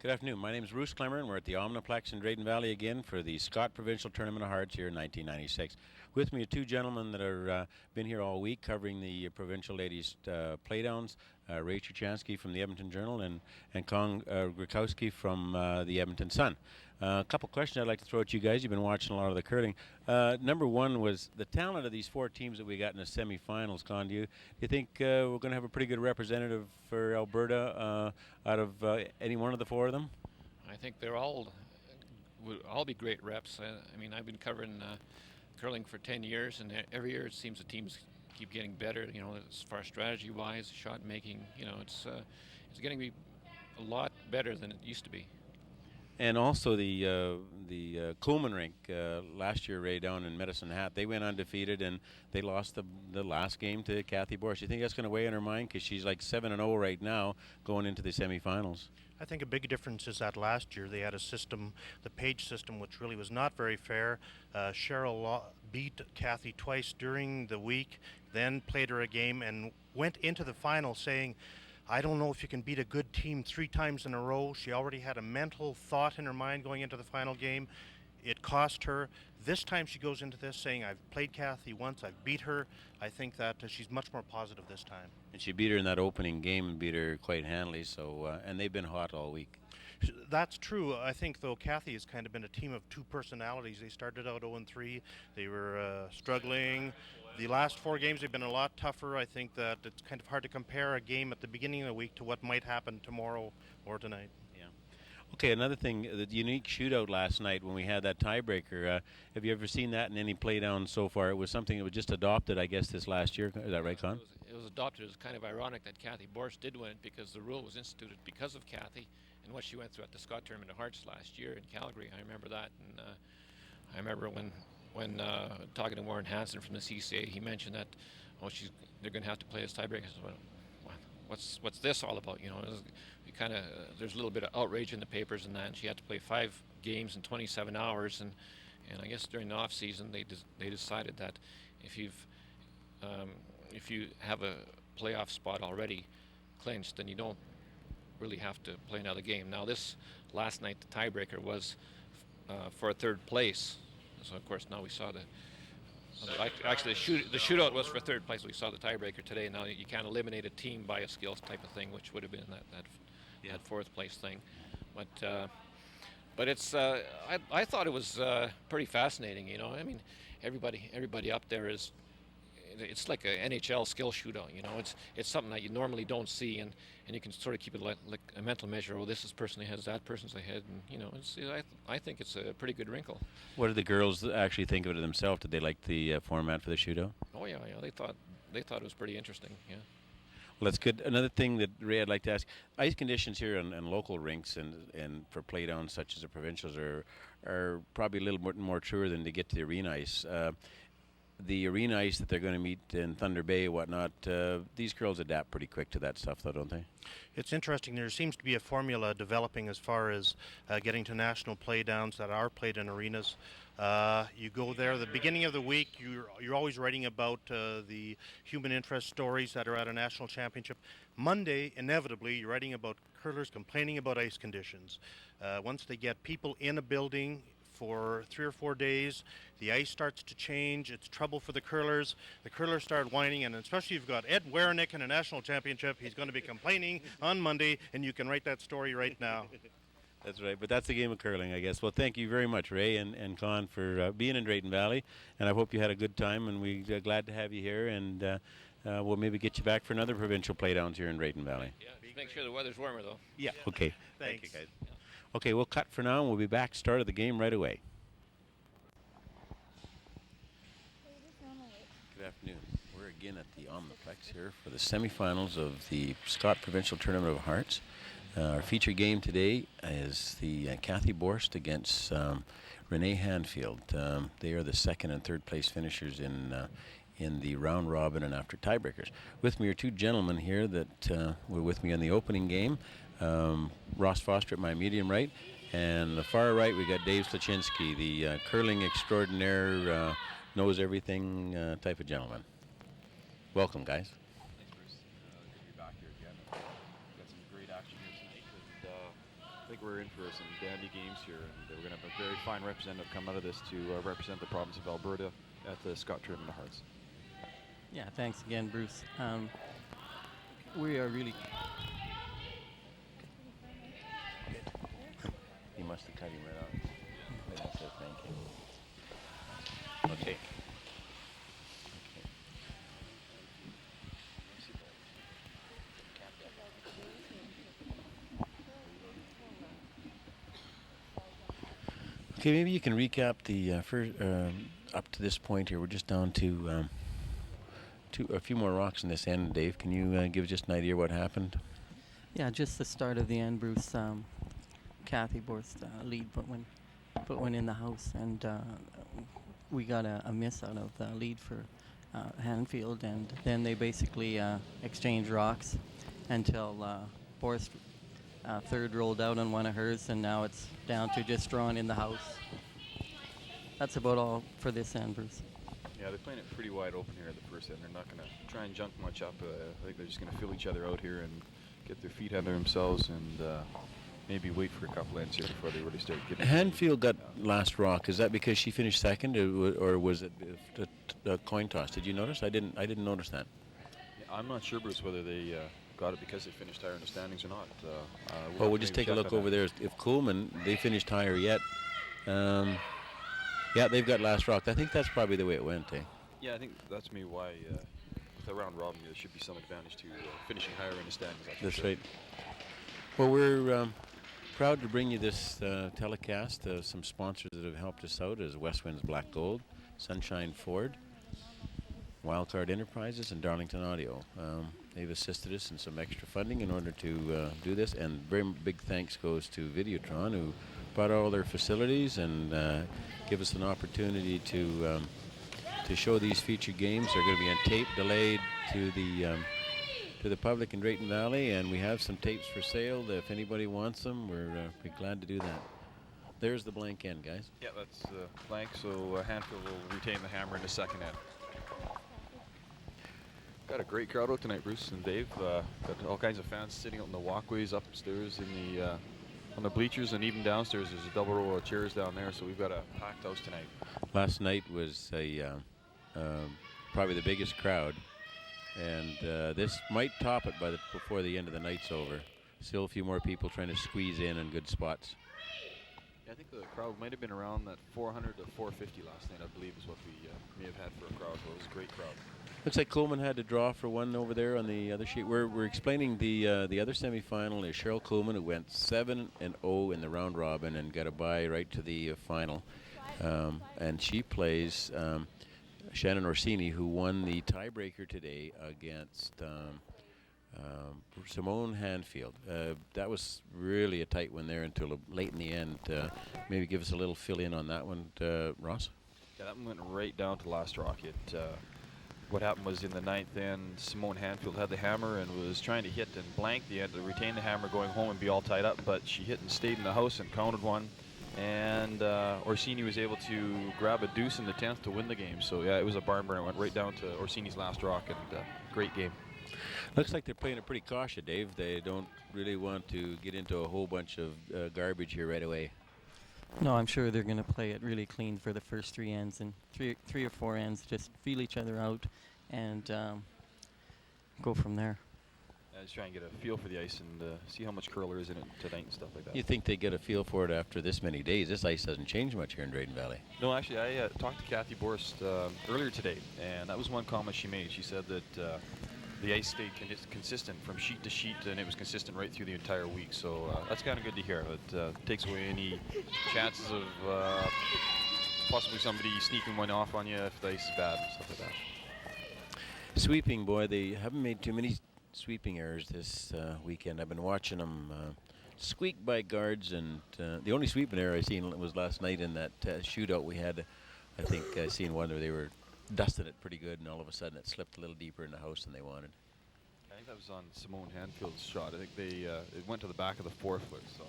Good afternoon. My name is Bruce Clemmer, and we're at the Omniplex in Drayton Valley again for the Scott Provincial Tournament of Hearts here in 1996. With me are two gentlemen that are been here all week covering the provincial ladies playdowns. Ray Chuchansky from the Edmonton Journal and Kong Grikowski from the Edmonton Sun. A couple questions I'd like to throw at you guys. You've been watching a lot of the curling. Number one was the talent of these four teams that we got in the semifinals. Con, do you think we're going to have a pretty good representative for Alberta out of any one of the four of them? I think they're would all be great reps. I mean, I've been covering curling for 10 years, and every year it seems the teams keep getting better. You know, as far as strategy-wise, shot making. You know, it's getting to be a lot better than it used to be. And also the Coleman rink last year, Ray, down in Medicine Hat, they went undefeated and they lost the last game to Cathy Borst. You think that's going to weigh on her mind because she's like 7-0 right now going into the semifinals? I think a big difference is that last year they had a system, the Page system, which really was not very fair. Cheryl beat Cathy twice during the week, then played her a game and went into the final saying, I don't know if you can beat a good team 3 times in a row. She already had a mental thought in her mind going into the final game. It cost her. This time she goes into this saying, I've played Cathy once, I've beat her. I think that she's much more positive this time. And she beat her in that opening game and beat her quite handily. So, and they've been hot all week. That's true. I think, though, Cathy has kind of been a team of two personalities. They started out 0-3. They were struggling. The last 4 games have been a lot tougher. I think that it's kind of hard to compare a game at the beginning of the week to what might happen tomorrow or tonight. Yeah. Okay, another thing, the unique shootout last night when we had that tiebreaker. Have you ever seen that in any playdown so far? It was something that was just adopted, I guess, this last year. Is that right, Con? It was adopted. It was kind of ironic that Cathy Borst did win because the rule was instituted because of Cathy and what she went through at the Scott Tournament of Hearts last year in Calgary. I remember that, and I remember when talking to Warren Hansen from the CCA, he mentioned that they're going to have to play as tiebreakers. Well, what's this all about? You know, there's a little bit of outrage in the papers and that. And she had to play 5 games in 27 hours, and I guess during the off season they decided that if you have a playoff spot already clinched, then you don't really have to play another game. Now this last night the tiebreaker was for a 3rd place. So of course now we saw the shootout was for 3rd place. We saw the tiebreaker today. Now you can't eliminate a team by a skills type of thing, which would have been that 4th place thing. But it's I thought it was pretty fascinating. You know, I mean, everybody up there it's like an NHL skill shootout. You know, it's something that you normally don't see, and you can sort of keep it like a mental measure. Oh, this person has that person's ahead, and you know, I think it's a pretty good wrinkle. What did the girls actually think of it themselves? Did they like the format for the shootout? Oh yeah, they thought it was pretty interesting. Yeah. Well, that's good. Another thing that, Ray, I'd like to ask, ice conditions here on local rinks and for playdowns such as the provincials are probably a little more truer than to get to the arena ice. The arena ice that they're going to meet in Thunder Bay and whatnot, these girls adapt pretty quick to that stuff, though, don't they? It's interesting. There seems to be a formula developing as far as getting to national playdowns that are played in arenas. You go there the beginning of the week, you're always writing about the human interest stories that are at a national championship. Monday, inevitably, you're writing about curlers complaining about ice conditions. Once they get people in a building for 3 or 4 days, the ice starts to change. It's trouble for the curlers. The curlers start whining, and especially if you've got Ed Wernick in a national championship, he's going to be complaining on Monday, and you can write that story right now. That's right, but that's the game of curling, I guess. Well, thank you very much, Ray and Con, for being in Drayton Valley, and I hope you had a good time, and we're glad to have you here, and we'll maybe get you back for another provincial playdowns here in Drayton Valley. Yeah, just make sure the weather's warmer, though. Yeah, okay. Thanks. Thank you, guys. Yeah. Okay, we'll cut for now, and we'll be back start of the game right away. Good afternoon. We're again at the Omniplex here for the semifinals of the Scott Provincial Tournament of Hearts. Our feature game today is the Cathy Borst against Renee Handfield. They are the 2nd and 3rd place finishers in the round robin and after tiebreakers. With me are 2 gentlemen here that were with me in the opening game. Ross Foster at my medium right, and the far right we got Dave Slachinsky, the curling extraordinaire, knows everything type of gentleman. Welcome, guys. Thanks, Bruce. Good to be back here again. We've got some great action here tonight, and I think we're in for some dandy games here, and we're going to have a very fine representative come out of this to represent the province of Alberta at the Scott Tournament of Hearts. Yeah, thanks again, Bruce. We are really... He must have cut him right off. But he said thank you. Okay. Okay, maybe you can recap the first up to this point here. We're just down to a few more rocks in this end. Dave, can you give just an idea what happened? Yeah, just the start of the end, Bruce. Cathy Borst lead put one in the house, and we got a miss out of the lead for Handfield, and then they basically exchanged rocks until Borst third rolled out on one of hers, and now it's down to just drawing in the house. That's about all for this end, Bruce. Yeah, they're playing it pretty wide open here at the first end. They're not going to try and junk much up. I think they're just going to fill each other out here and get their feet under themselves and maybe wait for a couple ends here before they really start getting... Handfield got last rock. Is that because she finished second, or was it a coin toss? Did you notice? I didn't notice that. Yeah, I'm not sure, Bruce, whether they got it because they finished higher in the standings or not. Well, we'll just take a look over there. If Coolman, they finished higher yet. Yeah, they've got last rock. I think that's probably the way it went, eh? Yeah, I think that's maybe why with a round robin there should be some advantage to finishing higher in the standings. That's right. Well, we're proud to bring you this telecast of some sponsors that have helped us out as West Winds Black Gold, Sunshine Ford, Wildcard Enterprises, and Darlington Audio. They've assisted us in some extra funding in order to do this, and very big thanks goes to Videotron, who brought all their facilities and give us an opportunity to show these featured games. They're going to be on tape, delayed to the public in Drayton Valley, and we have some tapes for sale. If anybody wants them, we're glad to do that. There's the blank end, guys. Yeah, that's blank, so Handfield will retain the hammer in the second end. Got a great crowd out tonight, Bruce and Dave. Got all kinds of fans sitting out in the walkways upstairs in the on the bleachers, and even downstairs there's a double row of chairs down there, so we've got a packed house tonight. Last night was probably the biggest crowd, and this might top it before the end of the night's over. Still a few more people trying to squeeze in good spots. Yeah, I think the crowd might have been around that 400 to 450 last night, I believe, is what we may have had for a crowd. So it was a great crowd. Looks like Coleman had to draw for one over there on the other sheet. We're explaining the other semifinal is Cheryl Coleman, who went 7-0 in the round robin and got a bye right to the final, and she plays Shannon Orsini, who won the tiebreaker today against Simone Handfield. That was really a tight one there until late in the end. Maybe give us a little fill in on that one, Ross. Yeah, that one went right down to last rock. What happened was in the ninth end, Simone Handfield had the hammer and was trying to hit and blank the end to retain the hammer going home and be all tied up, but she hit and stayed in the house and counted one. And Orsini was able to grab a deuce in the 10th to win the game. So yeah, it was a barn burner. It went right down to Orsini's last rock, and great game. Looks like they're playing it pretty cautious, Dave. They don't really want to get into a whole bunch of garbage here right away. No, I'm sure they're going to play it really clean for the first three ends, and three or four ends, just feel each other out and go from there. Just try and get a feel for the ice and see how much curl there is in it tonight and stuff like that. You think they get a feel for it after this many days? This ice doesn't change much here in Drayton Valley. No, actually, I talked to Cathy Borst earlier today, and that was one comment she made. She said that the ice stayed consistent from sheet to sheet, and it was consistent right through the entire week. So that's kind of good to hear. It takes away any chances of possibly somebody sneaking one off on you if the ice is bad and stuff like that. Sweeping, boy, they haven't made too many sweeping errors this weekend. I've been watching them squeak by guards, and the only sweeping error I seen was last night in that shootout we had. I think I seen one where they were dusting it pretty good, and all of a sudden it slipped a little deeper in the house than they wanted. I think that was on Simone Handfield's shot. I think it went to the back of the forefoot. So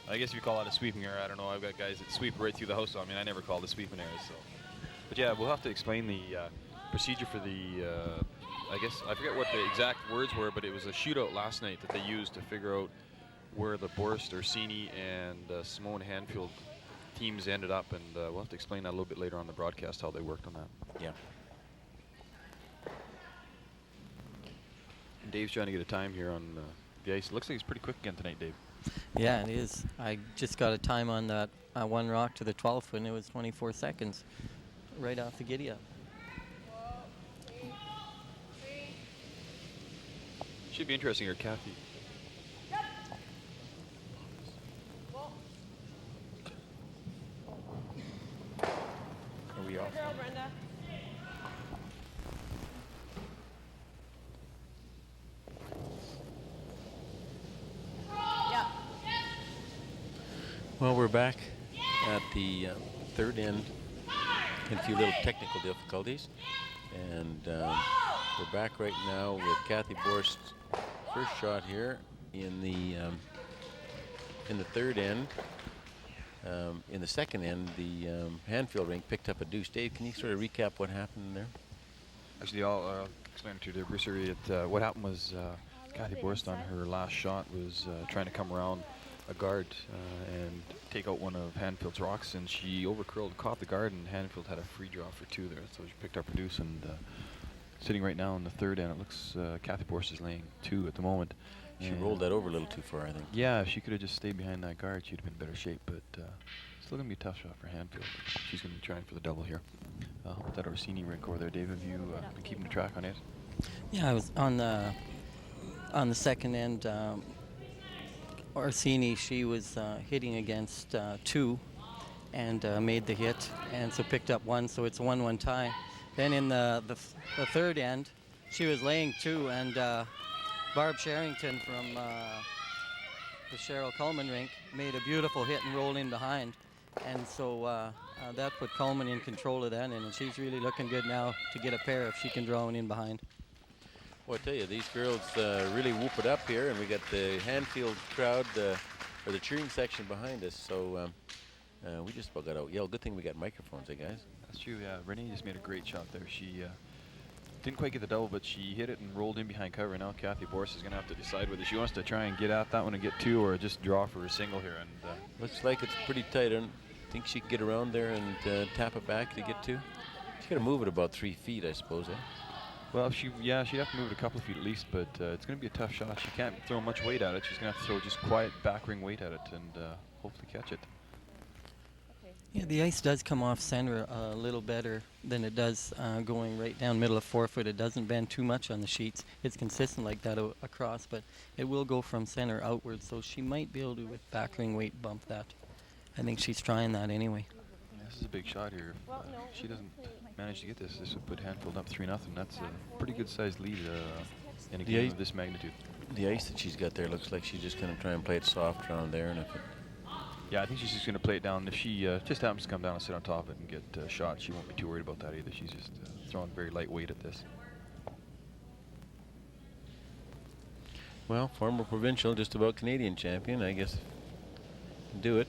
I guess if you call that a sweeping error, I don't know. I've got guys that sweep right through the house. So I mean, I never called it sweeping errors. So, but yeah, we'll have to explain the procedure for the. I guess I forget what the exact words were, but it was a shootout last night that they used to figure out where the Borst, Orsini, and Simone Handfield teams ended up, and we'll have to explain that a little bit later on the broadcast, how they worked on that. Yeah. And Dave's trying to get a time here on the ice. It looks like it's pretty quick again tonight, Dave. Yeah, it is. I just got a time on that one rock to the 12th when it was 24 seconds right off the giddy up. Should be interesting here, Cathy. Are we off? Girl, Brenda. Yeah. Well, we're back at the third end. A few little technical difficulties. And we're back right now with Cathy Borst's first shot here in the third end. In the second end, the Handfield rink picked up a deuce. Dave, can you sort of recap what happened there? Actually, I'll explain it to you, Bruce. What happened was Cathy Borst on her last shot was trying to come around a guard and take out one of Handfield's rocks, and she overcurled, caught the guard, and Handfield had a free draw for two there, so she picked up her deuce. And sitting right now in the third end, it looks Cathy Borst is laying two at the moment. She rolled that over a little too far, I think. Yeah, if she could have just stayed behind that guard, she'd have been in better shape, but still going to be a tough shot for Handfield. She's going to be trying for the double here. That Orsini rink over there, Dave, have you been keeping track on it? Yeah, I was on the second end. Orsini, she was hitting against two and made the hit, and so picked up one, so it's a 1-1 tie. Then in the third end, she was laying two, and Barb Sherrington from the Cheryl Coleman rink made a beautiful hit and rolled in behind. And so that put Coleman in control of that end, and she's really looking good now to get a pair if she can draw one in behind. Well, I tell you, these girls really whoop it up here, and we got the Handfield crowd, or the cheering section behind us, so we just about got out. Yeah, good thing we got microphones, guys? That's true, yeah. Renee just made a great shot there. She didn't quite get the double, but she hit it and rolled in behind cover. Now Cathy Borst is going to have to decide whether she wants to try and get at that one and get two, or just draw for a single here. And looks like it's pretty tight. I don't think she can get around there and tap it back to get two. She's got to move it about 3 feet, I suppose, eh? well, she'd have to move it a couple of feet at least, but it's going to be a tough shot. She can't throw much weight at it. She's going to have to throw just quiet back ring weight at it and hopefully catch it. Yeah, the ice does come off center a little better than it does going right down middle of 4 foot. It doesn't bend too much on the sheets. It's consistent like that across, but it will go from center outward, so she might be able to, with back ring weight, bump that. I think she's trying that anyway. Yeah, this is a big shot here. If she doesn't manage to get this, this would put Handfield up 3-0. That's a pretty good sized lead in a game of this magnitude. The ice that she's got there looks like she's just going to try and play it soft around there, and if it... Yeah, I think she's just going to play it down. If she just happens to come down and sit on top of it and get shot, she won't be too worried about that either. She's just throwing very light weight at this. Well, former provincial, just about Canadian champion, I guess. Can do it.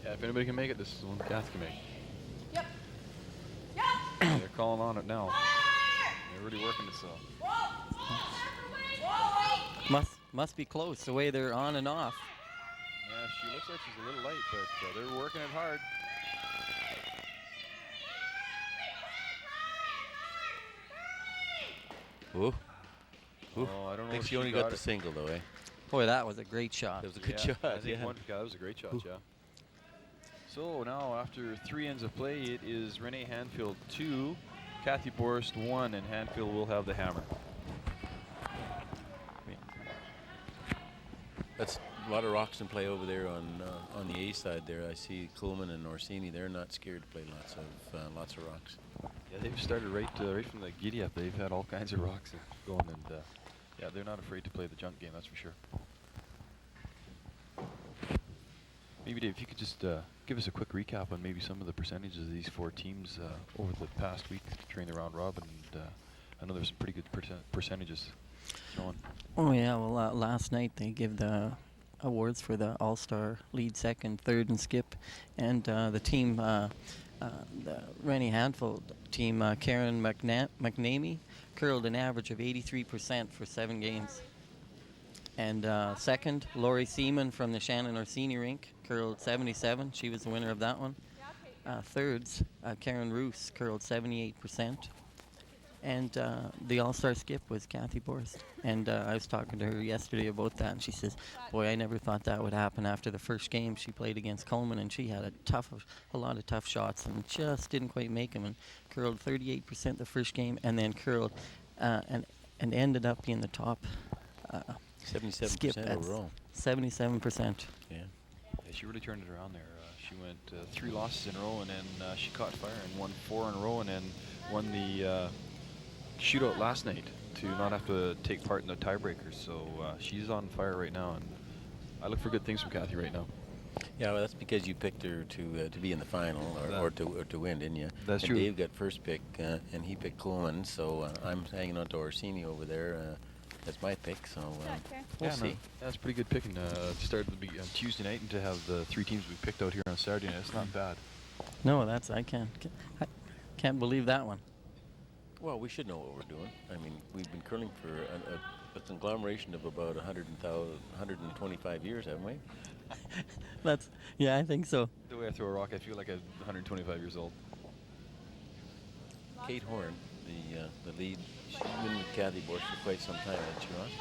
Yeah, if anybody can make it, this is the one Cathy can make. Yep. They're calling on it now. They're really working this Must be close the way they're on and off. Yeah, she looks like she's a little light, but they're working it hard. Ooh. Ooh. Oh, I don't know I think if she only got the it. single, though, eh? Boy, that was a great shot. That was a good Yeah, shot, I think yeah. that was a great shot, yeah. So now, after 3 ends of play, it is Renee Handfield 2, Cathy Borst 1, and Handfield will have the hammer. That's a lot of rocks in play over there on the A side there. I see Coleman and Orsini. They're not scared to play lots of rocks. Yeah, they've started right from the giddy up. They've had all kinds of rocks going, and yeah, they're not afraid to play the junk game. That's for sure. Maybe Dave, if you could just give us a quick recap on maybe some of the percentages of these 4 teams over the past week during the round robin. And I know there's some pretty good percentages showing. Oh yeah, well last night they give the awards for the All-Star lead second, third, and skip, and the team, the Rennie Handfield team, Karen McNamee, curled an average of 83% for 7 games. And second, Lori Seaman from the Shannon Orsini rink, curled 77. She was the winner of that one. Thirds, Karen Roos, curled 78%. And the all-star skip was Cathy Borst. And I was talking to her yesterday about that, and she says, boy, I never thought that would happen after the first game she played against Coleman, and she had a lot of tough shots and just didn't quite make them, and curled 38% the first game, and then curled and ended up being the top 77% skip at overall. 77%. Yeah. She really turned it around there. She went 3 losses in a row, and then she caught fire and won 4 in a row, and then won the shootout last night to not have to take part in the tiebreakers. So she's on fire right now, and I look for good things from Cathy right now. Yeah, well, that's because you picked her to be in the final or to win, didn't you? That's and true. Dave got first pick, and he picked Coleman, so I'm hanging on to Orsini over there. That's my pick, so we'll see. No, that's a pretty good pick. And started on Tuesday night, and to have the 3 teams we picked out here on Saturday night, it's not bad. No, I can't believe that one. Well, we should know what we're doing. I mean, we've been curling for a conglomeration of about 125 years, haven't we? I think so. The way I throw a rock, I feel like I'm 125 years old. Kate Horn, the lead, she's been with Cathy Borst for quite some time, hasn't she, Ross?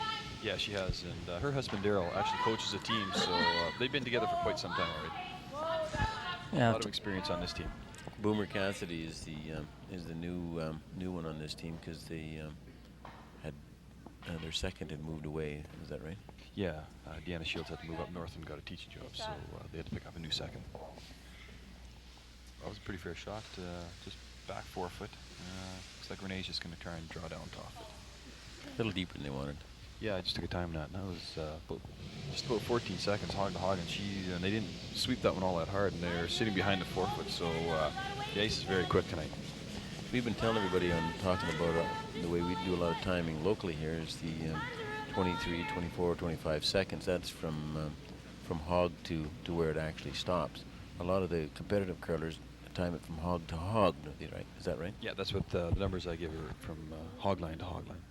Yeah, she has, and her husband Daryl actually coaches a team, so they've been together for quite some time already. Yeah, A lot of experience on this team. Boomer Cassidy is the new one on this team because they had their second had moved away. Is that right? Yeah, Deanna Shields had to move up north and got a teaching job, so they had to pick up a new second. That was a pretty fair shot, just back 4 foot. Looks like Renee's just going to try and draw down top it. A little deeper than they wanted. Yeah, I just took a time on that, and that was just about 14 seconds, hog to hog, and they didn't sweep that one all that hard, and they're sitting behind the 4 foot, so the ace is very quick tonight. We've been telling everybody on talking about the way we do a lot of timing locally here is the 23, 24, 25 seconds. That's from hog to where it actually stops. A lot of the competitive curlers time it from hog to hog, right? Is that right? Yeah, that's what the numbers I give her from hog line to hog line.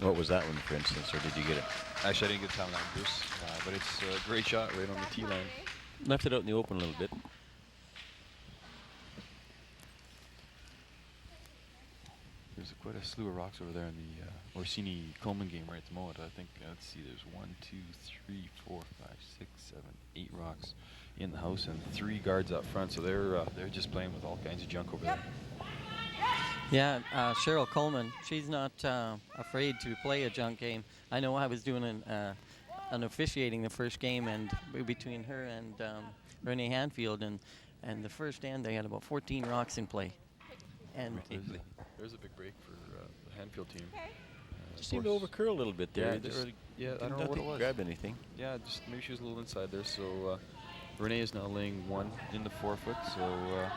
What was that one, for instance, or did you get it? Actually, I didn't get time on that one, Bruce, but it's a great shot right on the tee line. Left it out in the open a little bit. There's quite a slew of rocks over there in the Orsini-Coleman game right at the moment. I think, let's see, there's 1, 2, 3, 4, 5, 6, 7, 8 rocks in the house and 3 guards up front, so they're just playing with all kinds of junk over there. Yeah, Cheryl Coleman, she's not afraid to play a junk game. I know I was doing an officiating the first game, and between her and Renee Handfield, and the first end they had about 14 rocks in play. And there's a big break for the Handfield team. Just seemed to overcurl a little bit there. Yeah, I don't know what it was. Grab anything. Yeah, just maybe she was a little inside there. So Renee is now laying 1 in the 4 foot, so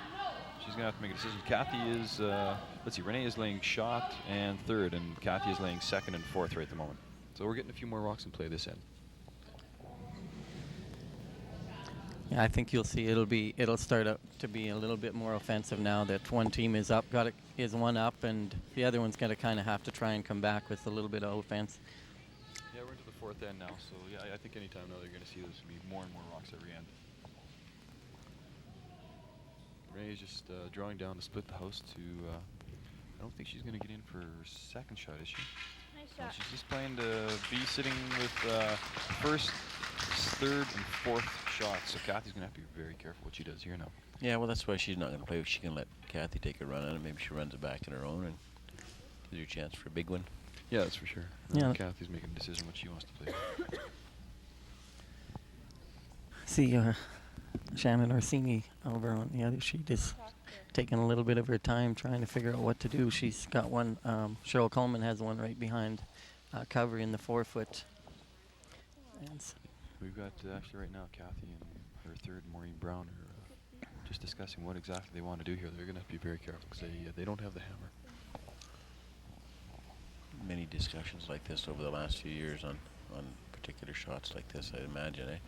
she's gonna have to make a decision. Cathy is, let's see, Renee is laying shot and 3rd, and Cathy is laying 2nd and 4th right at the moment. So we're getting a few more rocks in play this end. yeah, I think you'll see it'll start up to be a little bit more offensive now that one team is up, is 1 up, and the other one's gonna kind of have to try and come back with a little bit of offense. Yeah, we're into the 4th end now, so yeah, I think anytime now they're gonna see there's gonna be more and more rocks every end. Renee is just drawing down to split the house to, I don't think she's going to get in for her 2nd shot, is she? Nice No, shot. she's just playing to be sitting with 1st, 3rd, and 4th shots, so Cathy's going to have to be very careful what she does here now. Yeah, well, that's why she's not going to play. She can let Cathy take a run on it. Maybe she runs it back on her own and gives her a chance for a big one. Yeah, that's for sure. Yeah. Cathy's making a decision what she wants to play. See, Shannon Orsini over on the other sheet is taking a little bit of her time trying to figure out what to do. She's got one, Cheryl Coleman has one right behind cover in the 4 foot. And We've got actually right now Cathy and her 3rd, Maureen Brown, are just discussing what exactly they want to do here. They're going to have to be very careful because they don't have the hammer. Many discussions like this over the last few years on particular shots like this, I imagine, eh?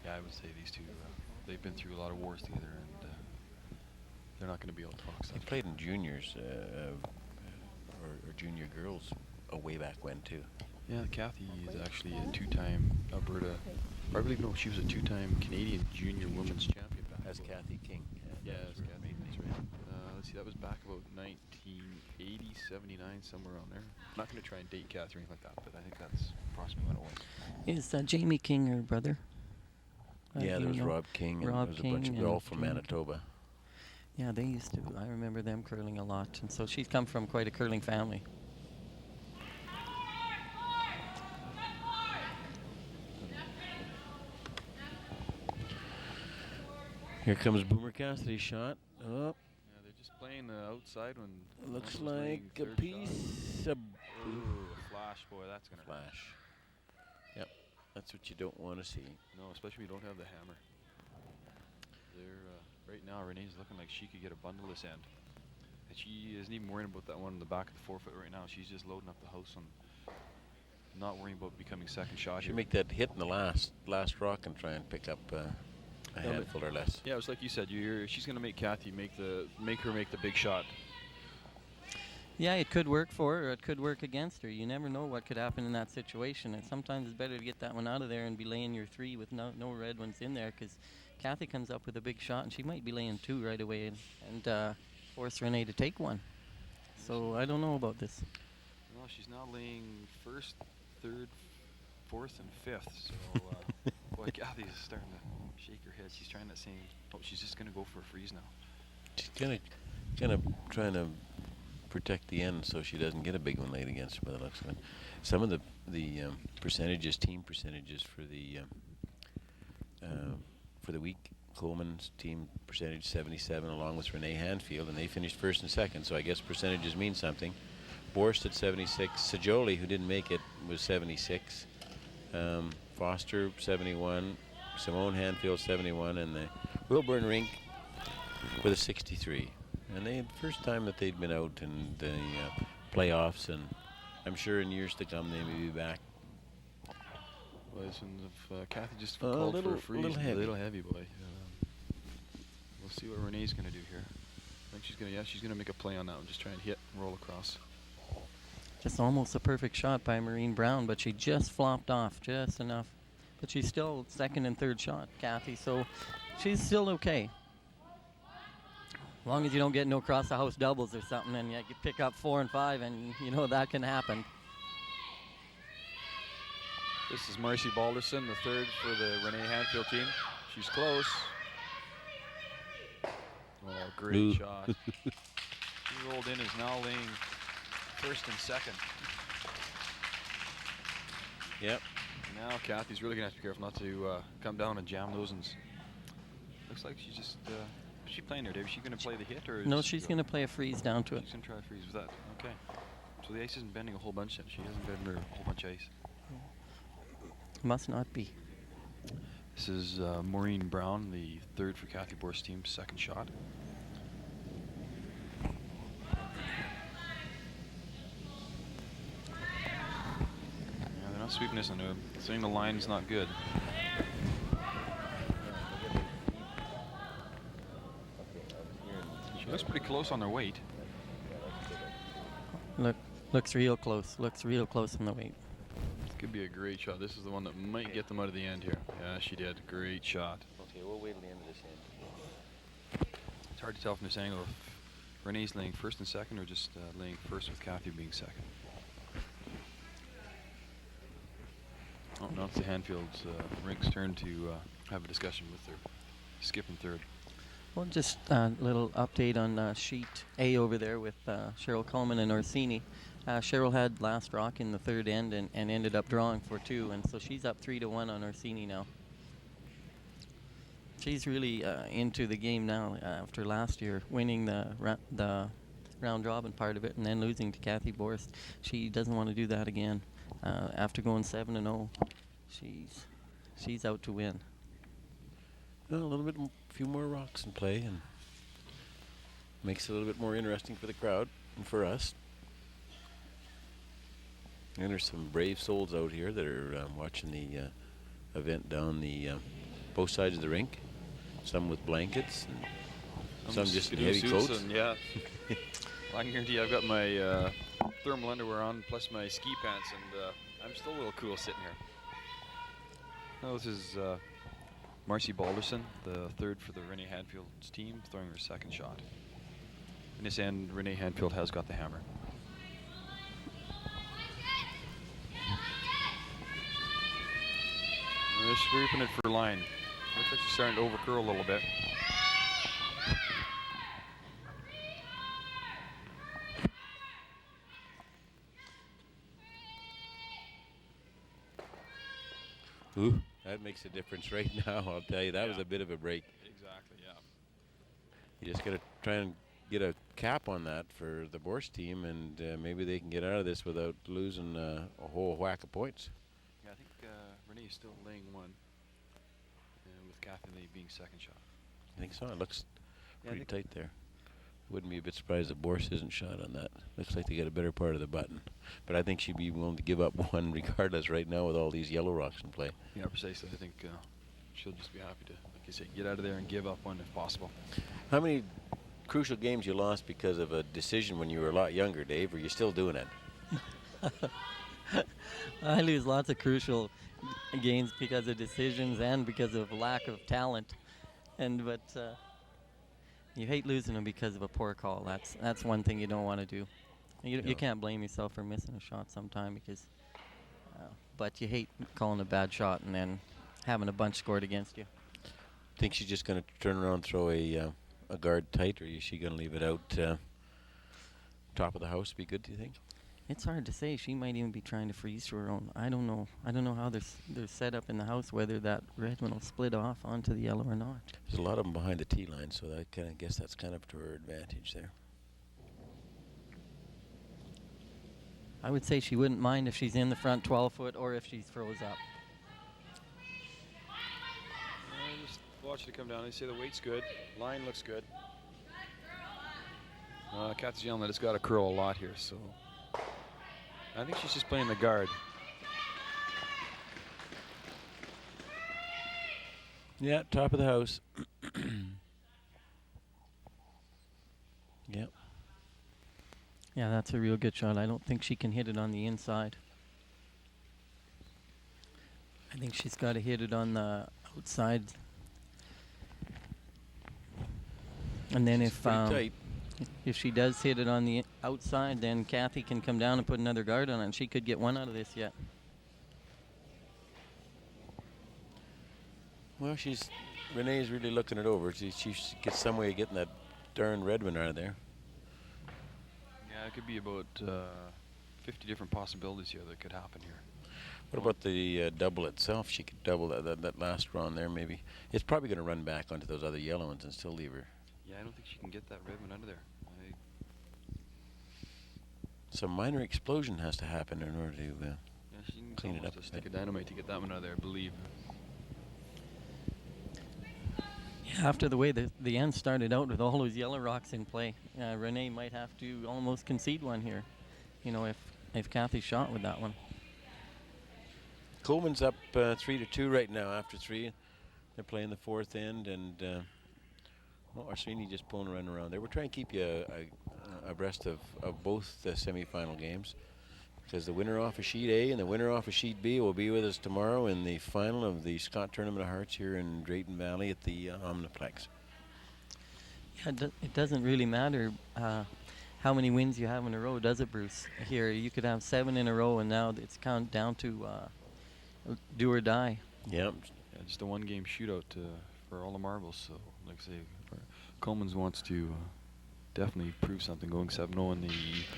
Yeah, I would say these two, they've been through a lot of wars together, and they're not going to be able to talk They stuff. played in juniors or junior girls way back when, too. Yeah, Cathy is actually a two-time Alberta, or I believe no, she was a two-time Canadian junior women's champion back. That's about- Cathy King. Yeah, that's Cathy. That's right. Let's see, that was back about 1980, 79, somewhere around there. I'm not going to try and date Cathy or anything like that, but I think that's approximately when it was. Is Jamie King her brother? Yeah, Do there you was know? Rob King, and Rob there was a bunch of King girls and from Jamie King. Manitoba. Yeah, they used to. I remember them curling a lot, and so she's come from quite a curling family. Here comes Boomer Cassidy's shot. Oh, Yeah, they're just playing outside when. looks Almost laying like a third piece of shot. Ooh, a flash, boy, that's going to hurt. flash. Yep, that's what you don't want to see. No, especially when you don't have the hammer. They're, right now, Renee's looking like she could get a bundle this end. And she isn't even worrying about that one in the back of the forefoot right now. She's just loading up the house and not worrying about becoming second shot Should here. make that hit in the last rock and try and pick up a Yeah, handful or less. Yeah, it was like you said. She's going to make Cathy make her make the big shot. Yeah, it could work for her, or it could work against her. You never know what could happen in that situation, and sometimes it's better to get that one out of there and be laying your 3 with no red ones in there, because Cathy comes up with a big shot, and she might be laying 2 right away and force Renee to take one. So I don't know about this. Well, she's now laying first, third, fourth, and fifth. So, boy, Cathy's starting to shake her head. She's trying that same. Oh, she's just going to go for a freeze now. She's gonna trying to protect the end so she doesn't get a big one laid against her by the looks of it. Some of the percentages, team percentages for the week, Coleman's team percentage 77 along with Renee Handfield, and they finished first and second, so I guess percentages mean something. Borst at 76, Sajoli, who didn't make it, was 76, Foster 71, Simone Handfield 71, and the Wilburn Rink with a 63. And they had first time that they'd been out in the playoffs, and I'm sure in years to come they may be back. Listen, if Cathy just A called little- for a freeze, little heavy. boy. We'll see what Renee's going to do here. I think she's gonna make a play on that one. Just try and hit and roll across. Just almost a perfect shot by Maureen Brown, but she just flopped off just enough. But she's still second and third shot, Cathy, so she's still okay. As long as you don't get no cross the house doubles or something, and you pick up 4 and 5, and you know that can happen. This is Marcy Balderson, the third for the Renee Handfield team. She's close. Oh, great Ooh. shot. She rolled in, is now laying first and second. Yep. Now Cathy's really gonna have to be careful not to come down and jam those. And looks like she's just. Is she playing there, Dave? Is she gonna play the hit or? No, just she's go? going to play a freeze down to it. She's gonna try to freeze with that. Okay. So the ice isn't bending a whole bunch then. She hasn't bent a whole bunch of ice. Must not be. This is Maureen Brown, the third for Cathy Borst's team, second shot. Yeah, they're not sweeping this, and they're saying the line's not good. She looks pretty close on their weight. Looks real close. Looks real close on the weight. This could be a great shot. This is the one that might get them out of the end here. Yeah, she did. Great shot. Okay, we'll wait till the end of this end. It's hard to tell from this angle if Renee's laying first and second or just laying first with Cathy being second. Oh, now it's the Handfield's rink's turn to have a discussion with their skip in third. Well, just a little update on sheet A over there with Cheryl Coleman and Orsini. Cheryl had last rock in the third end and ended up drawing for 2, and so she's up 3-1 on Orsini now. She's really into the game now after last year winning the round robin part of it and then losing to Cathy Borst. She doesn't want to do that again. After going 7-0, she's out to win. Well, a little bit, few more rocks in play, and makes it a little bit more interesting for the crowd and for us. And there's some brave souls out here that are watching the event down the both sides of the rink. Some with blankets, and some just in heavy suits coats. and yeah. Well, I can guarantee you I've got my thermal underwear on plus my ski pants, and I'm still a little cool sitting here. No, this is Marcy Balderson, the third for the Renee Handfield's team, throwing her second shot. In this end, Renee Handfield has got the hammer. They're sweeping it for line. Looks like she's starting to overcurl a little bit. Ooh, that makes a difference right now, I'll tell you. That was a bit of a break. Exactly, yeah. You just got to try and get a cap on that for the Borst team, and maybe they can get out of this without losing a whole whack of points. Yeah, I think Renee's still laying one, with Cathy being second shot. I think so. It looks pretty tight there. Wouldn't be a bit surprised if Borst isn't shot on that. Looks like they got a better part of the button. But I think she'd be willing to give up one regardless right now with all these yellow rocks in play. Yeah, precisely. I think she'll just be happy to, like you say, get out of there and give up one if possible. How many crucial games you lost because of a decision when you were a lot younger, Dave? Or are you still doing it? I lose lots of crucial games because of decisions and because of lack of talent. But you hate losing them because of a poor call. That's one thing you don't want to do. You can't blame yourself for missing a shot sometime because, but you hate calling a bad shot and then having a bunch scored against you. Think she's just going to turn around and throw a guard tight, or is she going to leave it out top of the house? Be good, do you think? It's hard to say. She might even be trying to freeze to her own. I don't know. I don't know how they're set up in the house, whether that red one will split off onto the yellow or not. There's a lot of them behind the tee line, so I kind of guess that's kind of to her advantage there. I would say she wouldn't mind if she's in the front 12-foot or if she throws up. Just watch it come down. They say the weight's good. Line looks good. Cathy's yelling that it's got to curl a lot here, so I think she's just playing the guard. Yeah, top of the house. Yep. Yeah, that's a real good shot. I don't think she can hit it on the inside. I think she's got to hit it on the outside. And then if she does hit it on the outside, then Cathy can come down and put another guard on it, and she could get one out of this yet. Well, Renee's really looking it over. She gets some way of getting that darn red one out of there. Yeah, it could be about 50 different possibilities here that could happen here. What about the double itself? She could double that last round there, maybe. It's probably going to run back onto those other yellow ones and still leave her. Yeah, I don't think she can get that red one out of there. Some minor explosion has to happen in order to she can clean it up. A stick of dynamite to get that one out of there, I believe. Yeah, after the way the end started out with all those yellow rocks in play, Renee might have to almost concede one here, if Cathy shot with that one. Coleman's up 3-2 right now after 3. They're playing the fourth end, and Arsini just pulling around there. We're trying to keep you abreast of both the semi-final games, because the winner off of Sheet A and the winner off of Sheet B will be with us tomorrow in the final of the Scott Tournament of Hearts here in Drayton Valley at the Omniplex. Yeah, it doesn't really matter how many wins you have in a row, does it, Bruce? Here, you could have 7 in a row, and now it's count down to do or die. Yep. Yeah, just a one-game shootout for all the marbles. So, like I say, Coleman's wants to definitely prove something going 7-0 in the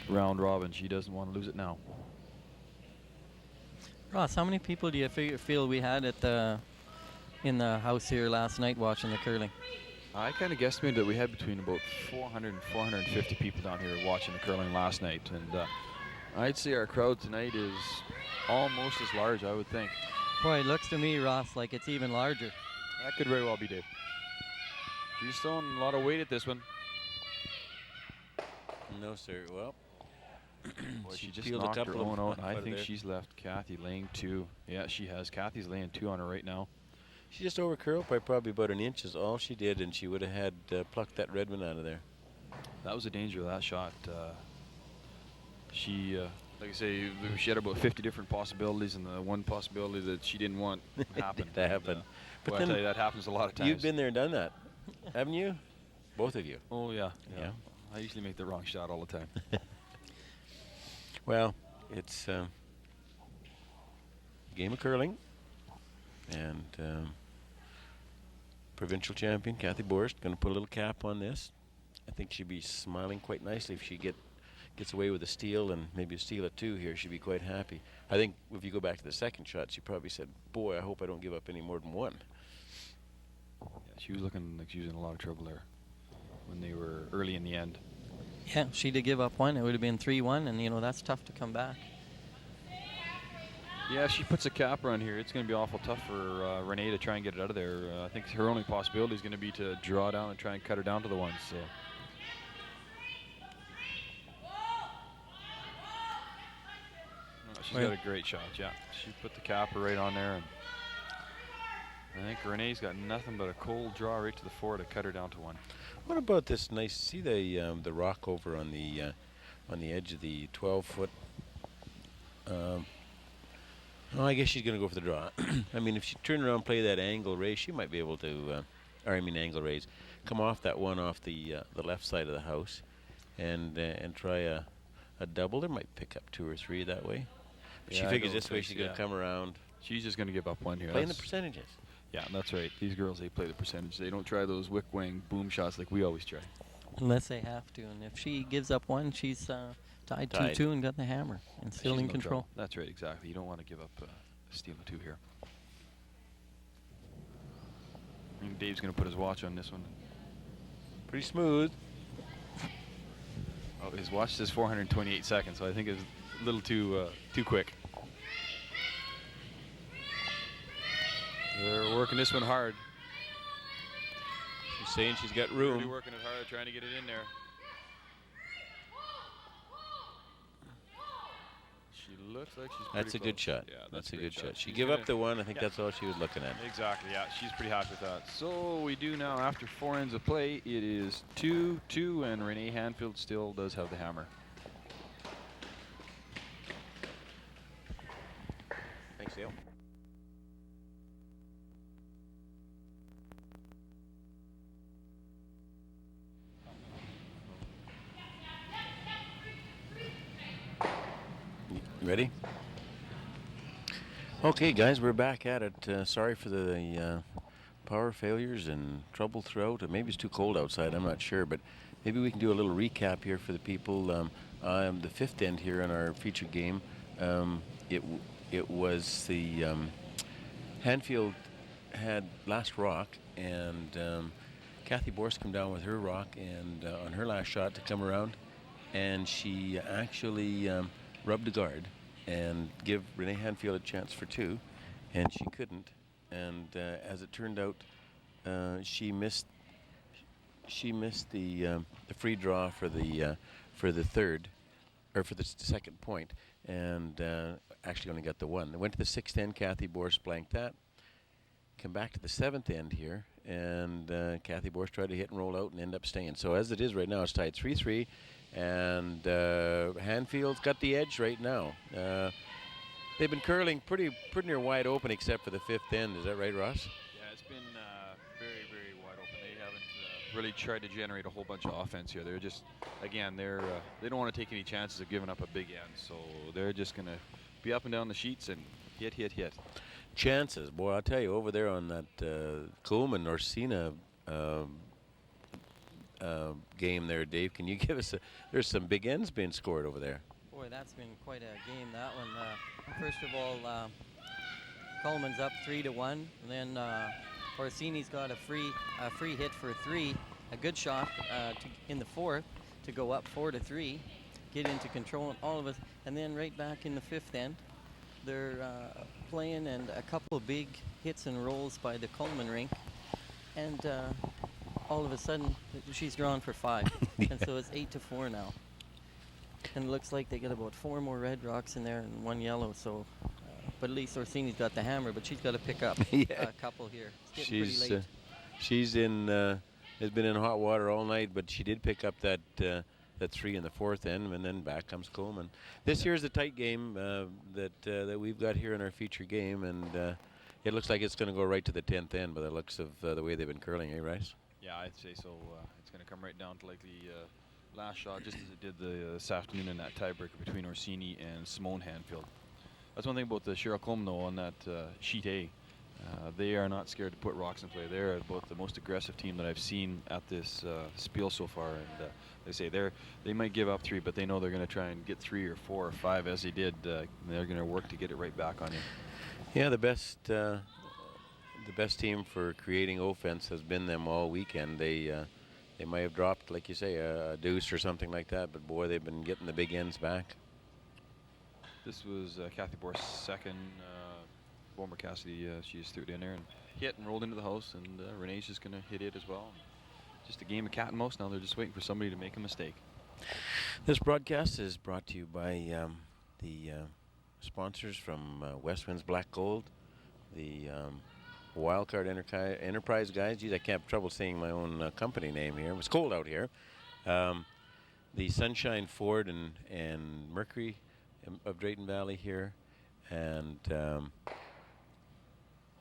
round robin. She doesn't want to lose it now. Ross, how many people do you feel we had in the house here last night watching the curling? I kind of guesstimated that we had between about 400 and 450 people down here watching the curling last night, and I'd say our crowd tonight is almost as large, I would think. Boy, it looks to me, Ross, like it's even larger. That could very well be, Dave. She's throwing a lot of weight at this one. No, sir. Well, boy, she just knocked her own out. I think she's left Cathy laying 2. Yeah, she has. Cathy's laying 2 on her right now. She just overcurled by probably about an inch is all she did, and she would have had plucked that red one out of there. That was the danger of that shot. She Like I say, she had about 50 different possibilities, and the one possibility that she didn't want happened. That happened. But But I then tell you, that happens a lot of times. you've been there and done that, haven't you? Both of you. Oh, yeah. Yeah. I usually make the wrong shot all the time. Well, it's a game of curling, and provincial champion Cathy Borst going to put a little cap on this. I think she'd be smiling quite nicely if she gets away with a steal, and maybe a steal at 2 here. She'd be quite happy. I think if you go back to the second shot, she probably said, "Boy, I hope I don't give up any more than 1." Yeah, she was looking like she was in a lot of trouble there when they were early in the end. Yeah, if she'd have give up 1, it would have been 3-1, and you know that's tough to come back. Yeah, if she puts a capper on here, it's going to be awful tough for Renee to try and get it out of there. I think her only possibility is going to be to draw down and try and cut her down to the 1s. So. Oh, she's got a great shot, yeah. She put the capper right on there, and I think Renee's got nothing but a cold draw right to the 4 to cut her down to 1. What about this nice? See the rock over on the edge of the 12-foot. Oh, I guess she's going to go for the draw. I mean, if she turned around and play that angle raise, she might be able to, angle raise, come off that one off the left side of the house, and try a double. There might pick up 2 or 3 that way. Yeah, she figures this way she's going to come around. She's just going to give up 1 here. Playing the percentages. Yeah, that's right. These girls, they play the percentage. They don't try those wick wing boom shots like we always try. Unless they have to, and if she gives up 1, she's tied 2-2 and got the hammer and still She's in no control. trouble. That's right, exactly. You don't want to give up a steal of 2 here. I think Dave's going to put his watch on this one. Pretty smooth. Oh, his watch says 428 seconds, so I think it's a little too quick. They're working this one hard. She's saying she's got Really room. working it hard, trying to get it in there. She looks like she's That's a pretty good close. shot. Yeah, that's a great good shot. She She's give gonna- up the 1. I think yeah. that's all she was looking at. Exactly, yeah. She's pretty happy with that. So we do now, after 4 ends of play, it is 2-2, and Renee Handfield still does have the hammer. Thanks, Dale. You ready? Okay, guys, we're back at it. Sorry for the power failures and trouble throughout. Maybe it's too cold outside, I'm not sure, but maybe we can do a little recap here for the people. The 5th end here in our featured game, it was the Handfield had last rock, and Cathy Borst came down with her rock and on her last shot to come around, and she actually rubbed the guard and give Renee Handfield a chance for 2, and she couldn't. And as it turned out, she missed the free draw for the third, or for the second point, and actually only got the 1. They went to the 6th end. Cathy Borst blanked that. Come back to the 7th end here, and Cathy Borst tried to hit and roll out and end up staying. So as it is right now, it's tied 3-3. And Handfield's got the edge right now. They've been curling pretty near wide open, except for the 5th end. Is that right, Ross? Yeah, it's been very, very wide open. They haven't really tried to generate a whole bunch of offense here. They're just, again, they don't want to take any chances of giving up a big end. So they're just going to be up and down the sheets and hit. Chances, boy, I'll tell you, over there on that Coleman Orsina game there, Dave, can you give us there's some big ends being scored over there. Boy, that's been quite a game, that one. First of all, Coleman's up 3-1, and then Orsini's got a free hit for 3, a good shot in the 4th to go up 4-3, get into control, and all of us, and then right back in the 5th end, they're playing, and a couple of big hits and rolls by the Coleman rink, and all of a sudden she's drawn for 5, and so it's 8-4 now. And it looks like they got about 4 more red rocks in there and 1 yellow. So, but at least Orsini's got the hammer, but she's got to pick up a couple here. It's getting pretty late. She's has been in hot water all night, but she did pick up that that 3 in the 4th end, and then back comes Coleman. This year's a tight game that we've got here in our feature game, and it looks like it's going to go right to the 10th end by the looks of the way they've been curling, eh, Rice? Yeah, I'd say so. It's going to come right down to like the last shot, just as it did this afternoon in that tiebreaker between Orsini and Simone Handfield. That's one thing about the Cheryl Coleman, though, on that sheet A. They are not scared to put rocks in play. They're about the most aggressive team that I've seen at this spiel so far. And they say they might give up 3, but they know they're going to try and get 3 or 4 or 5 as they did. They're going to work to get it right back on you. Yeah, the best team for creating offense has been them all weekend. They might have dropped, like you say, a deuce or something like that, but boy, they've been getting the big ends back. This was Cathy Borst's second. Former Cassidy, she just threw it in there and hit and rolled into the house, and Renee's just going to hit it as well. Just a game of cat and mouse now. They're just waiting for somebody to make a mistake. This broadcast is brought to you by the sponsors from West Wind's Black Gold, the Wildcard Enterprise guys. Geez, I can't have trouble saying my own company name here. It's cold out here. The Sunshine Ford and Mercury of Drayton Valley here. And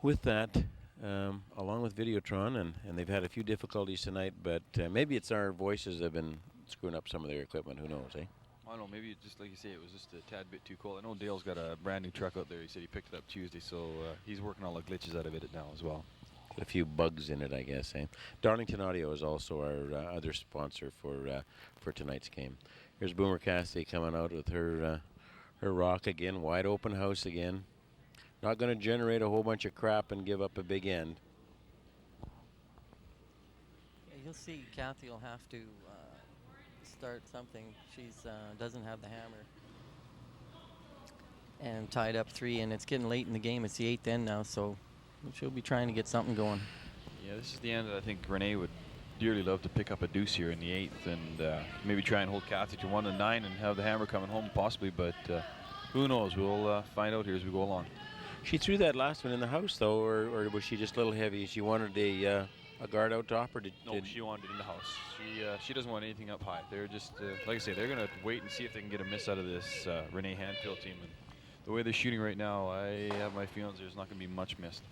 with that, along with Videotron, and they've had a few difficulties tonight, but maybe it's our voices that have been screwing up some of their equipment. Who knows, eh? I don't know, maybe just like you say, it was just a tad bit too cold. I know Dale's got a brand new truck out there. He said he picked it up Tuesday, so he's working all the glitches out of it now as well. Got a few bugs in it, I guess, eh? Darlington Audio is also our other sponsor for tonight's game. Here's Boomer Cathy coming out with her rock again, wide open house again. Not going to generate a whole bunch of crap and give up a big end. Yeah, you'll see Cathy will have to start something. She's doesn't have the hammer. And tied up 3, and it's getting late in the game. It's the 8th end now, so she'll be trying to get something going. Yeah, this is the end that I think Renee would dearly love to pick up a deuce here in the 8th, and maybe try and hold Cathy to 1 and 9 and have the hammer coming home possibly, but who knows? We'll find out here as we go along. She threw that last one in the house, though, or was she just a little heavy? She wanted a guard out top, or No, she wanted it in the house. She doesn't want anything up high. They're just, like I say, they're going to wait and see if they can get a miss out of this Renee Handfield team. And the way they're shooting right now, I have my feelings there's not going to be much missed.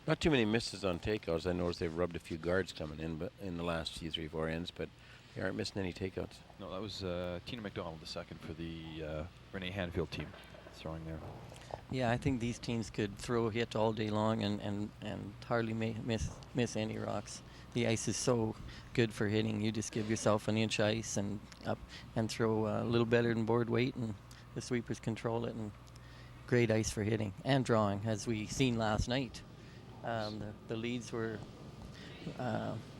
Not too many misses on takeouts. I noticed they've rubbed a few guards coming in, but in the last few 3-4 ends, but they aren't missing any takeouts. No, that was Tina McDonald, the second for the Renee Handfield team, throwing there. Yeah, I think these teams could throw a hit all day long and hardly miss any rocks. The ice is so good for hitting. You just give yourself an inch ice and up and throw a little better than board weight, and the sweepers control it. And great ice for hitting and drawing, as we seen last night. The leads were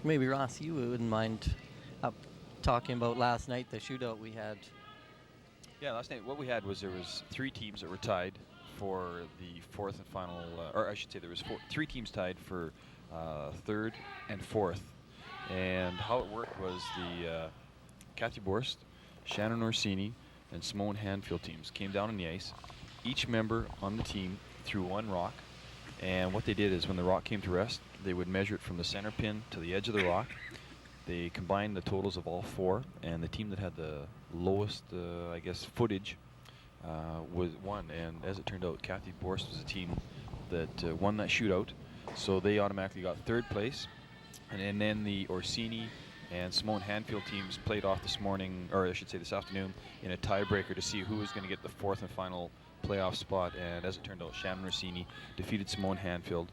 maybe Ross, you wouldn't mind talking about last night, the shootout we had. Yeah, last night what we had was there was 3 teams that were tied for the 4th and final, or I should say there was 3 teams tied for 3rd and 4th. And how it worked was the Cathy Borst, Shannon Orsini, and Simone Handfield teams came down on the ice. Each member on the team threw 1 rock. And what they did is when the rock came to rest, they would measure it from the center pin to the edge of the rock. They combined the totals of all 4, and the team that had the lowest, I guess, footage was won. And as it turned out, Cathy Borst was a team that won that shootout, so they automatically got 3rd place. And then the Orsini and Simone Handfield teams played off this morning, or I should say this afternoon, in a tiebreaker to see who was going to get the 4th and final playoff spot. And as it turned out, Shannon Orsini defeated Simone Handfield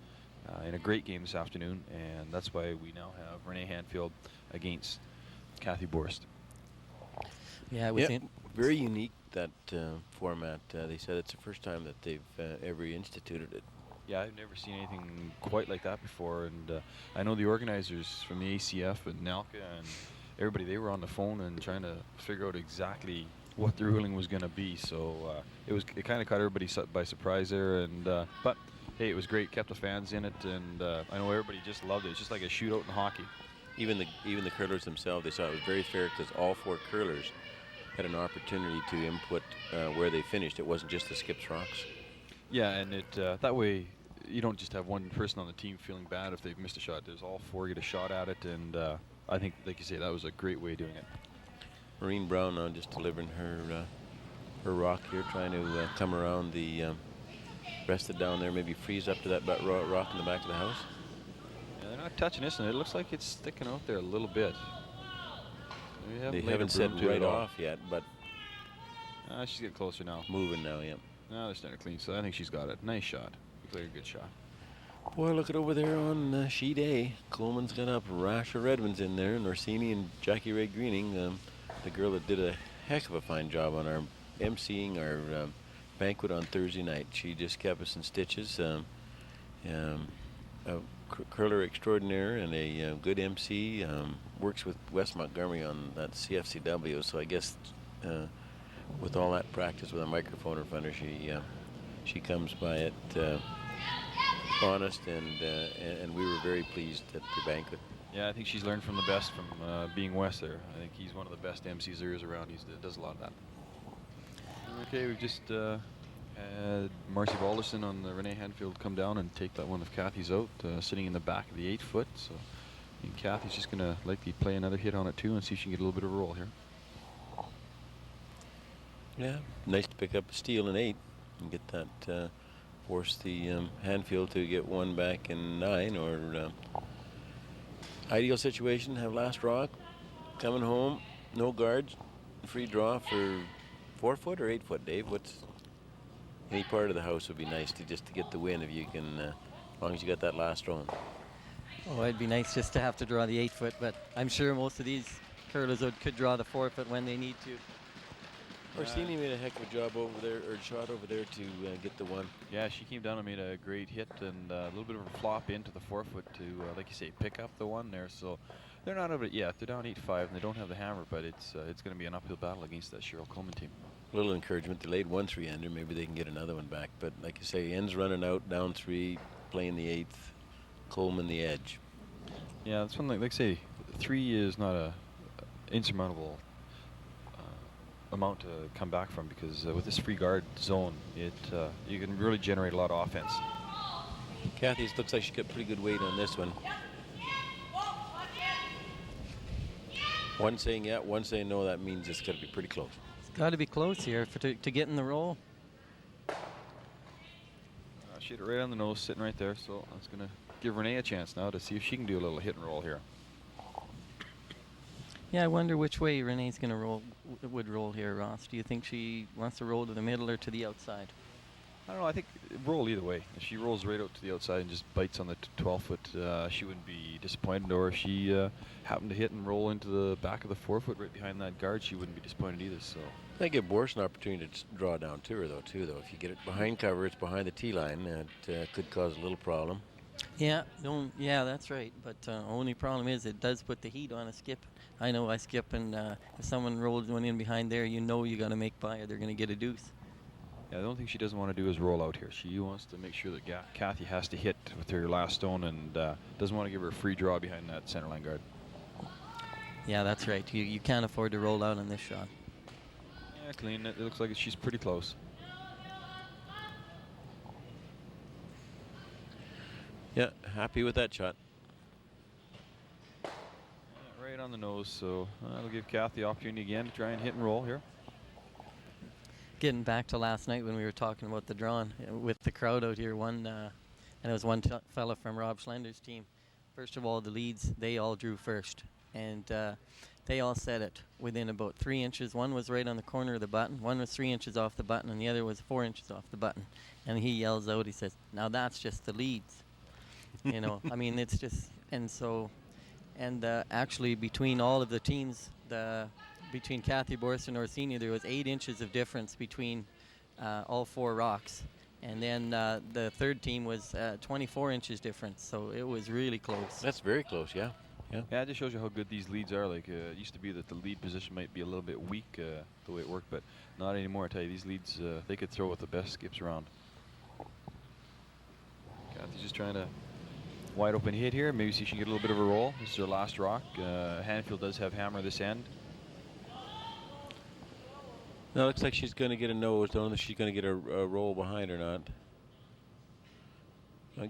in a great game this afternoon, and that's why we now have Renee Handfield against Cathy Borst. Yeah, it was very unique, that format. They said it's the first time that they've ever instituted it. Yeah, I've never seen anything quite like that before, and I know the organizers from the ACF and NALCA and everybody, they were on the phone and trying to figure out exactly what the ruling was going to be, so it kind of caught everybody by surprise there, and but hey, it was great, kept the fans in it, and I know everybody just loved it. It's just like a shootout in hockey. Even the curlers themselves, they saw it was very fair because all 4 curlers had an opportunity to input where they finished. It wasn't just the skips rocks. Yeah, and it that way you don't just have one person on the team feeling bad if they've missed a shot. There's all 4 get a shot at it, and I think, like you say, that was a great way of doing it. Maureen Brown now just delivering her her rock here, trying to come around the rest it down there, maybe freeze up to that rock in the back of the house. Yeah, they're not touching this, and it looks like it's sticking out there a little bit. They haven't said right off yet, but she's getting closer now. Moving now, yeah. No, they're starting to clean, so I think she's got it. Nice shot. Looks like a good shot. Boy, look at over there on sheet A. Coleman's got up Rasher Redmonds in there, and Orsini and Jackie Ray Greening, the girl that did a heck of a fine job on our emceeing our banquet on Thursday night. She just kept us in stitches. A curler extraordinaire and a good MC. Works with Wes Montgomery on that CFCW, so I guess with all that practice with a microphone in front of her, she comes by it honest, and we were very pleased at the banquet. Yeah, I think she's learned from the best from being Wes there. I think he's one of the best MCs there is around. He does a lot of that. Okay, we've just had Marcy Balderson on the Renee Handfield come down and take that one of Cathy's out, sitting in the back of the 8 foot. So I think Cathy's just going to likely play another hit on it too and see if she can get a little bit of a roll here. Yeah, nice to pick up a steal in 8 and get that, force the Handfield to get one back in 9, or ideal situation, have last rock, coming home, no guards, free draw for 4 foot or 8 foot, Dave. What's any part of the house would be nice to just to get the win if you can, as long as you got that last draw. Oh, it'd be nice just to have to draw the 8 foot, but I'm sure most of these curlers could draw the 4 foot when they need to. Orsini made a heck of a job over there, or shot over there to get the one. Yeah, she came down and made a great hit and a little bit of a flop into the 4 foot to, like you say, pick up the one there. So they're not over it yet. They're down 8-5 and they don't have the hammer, but it's going to be an uphill battle against that Cheryl Coleman team. A little encouragement. They laid 1 3-under. Maybe they can get another one back. But like you say, ends running out, down 3, playing the 8th. Coleman the edge. Yeah, that's one like I say, 3 is not a insurmountable amount to come back from, because with this free guard zone, you can really generate a lot of offense. Cathy's looks like she got pretty good weight on this one. One saying yeah, one saying no. That means it's got to be pretty close. It's got to be close here to get in the roll. She hit it right on the nose, sitting right there. So that's going to give Renee a chance now to see if she can do a little hit and roll here. Yeah, I wonder which way Renee's going to would roll here, Ross. Do you think she wants to roll to the middle or to the outside? I don't know. I think roll either way. If she rolls right out to the outside and just bites on the 12 foot, she wouldn't be disappointed. Or if she happened to hit and roll into the back of the 4 foot right behind that guard, she wouldn't be disappointed either. So I give Borst an opportunity to draw down to her, though. If you get it behind cover, it's behind the tee line. It could cause a little problem. Yeah, yeah, that's right. But only problem is it does put the heat on a skip. I know I skip, and if someone rolls one in behind there, you got to make by or they're going to get a deuce. Yeah, the only thing she doesn't want to do is roll out here. She wants to make sure that Cathy has to hit with her last stone and doesn't want to give her a free draw behind that center line guard. Yeah, that's right. You can't afford to roll out on this shot. Yeah, clean. It looks like she's pretty close. Yeah, happy with that shot. Right on the nose, so that'll give Cathy the opportunity again to try and hit and roll here. Getting back to last night when we were talking about the drawing with the crowd out here, and it was one fella from Rob Schlender's team. First of all, the leads, they all drew first, and they all set it within about 3 inches. One was right on the corner of the button, one was 3 inches off the button, and the other was 4 inches off the button. And he yells out, he says, "Now that's just the leads." I mean, it's just, and actually between all of the teams, between Cathy, Borst, and Orsini, there was 8 inches of difference between all 4 rocks. And then the third team was 24 inches difference, so it was really close. That's very close, yeah. Yeah, it just shows you how good these leads are. Like, it used to be that the lead position might be a little bit weak the way it worked, but not anymore. I tell you, these leads, they could throw with the best skips around. Cathy's just trying to wide open hit here. Maybe see if she can get a little bit of a roll. This is her last rock. Handfield does have hammer this end. No, it looks like she's going to get a nose. Don't know if she's going to get a roll behind or not.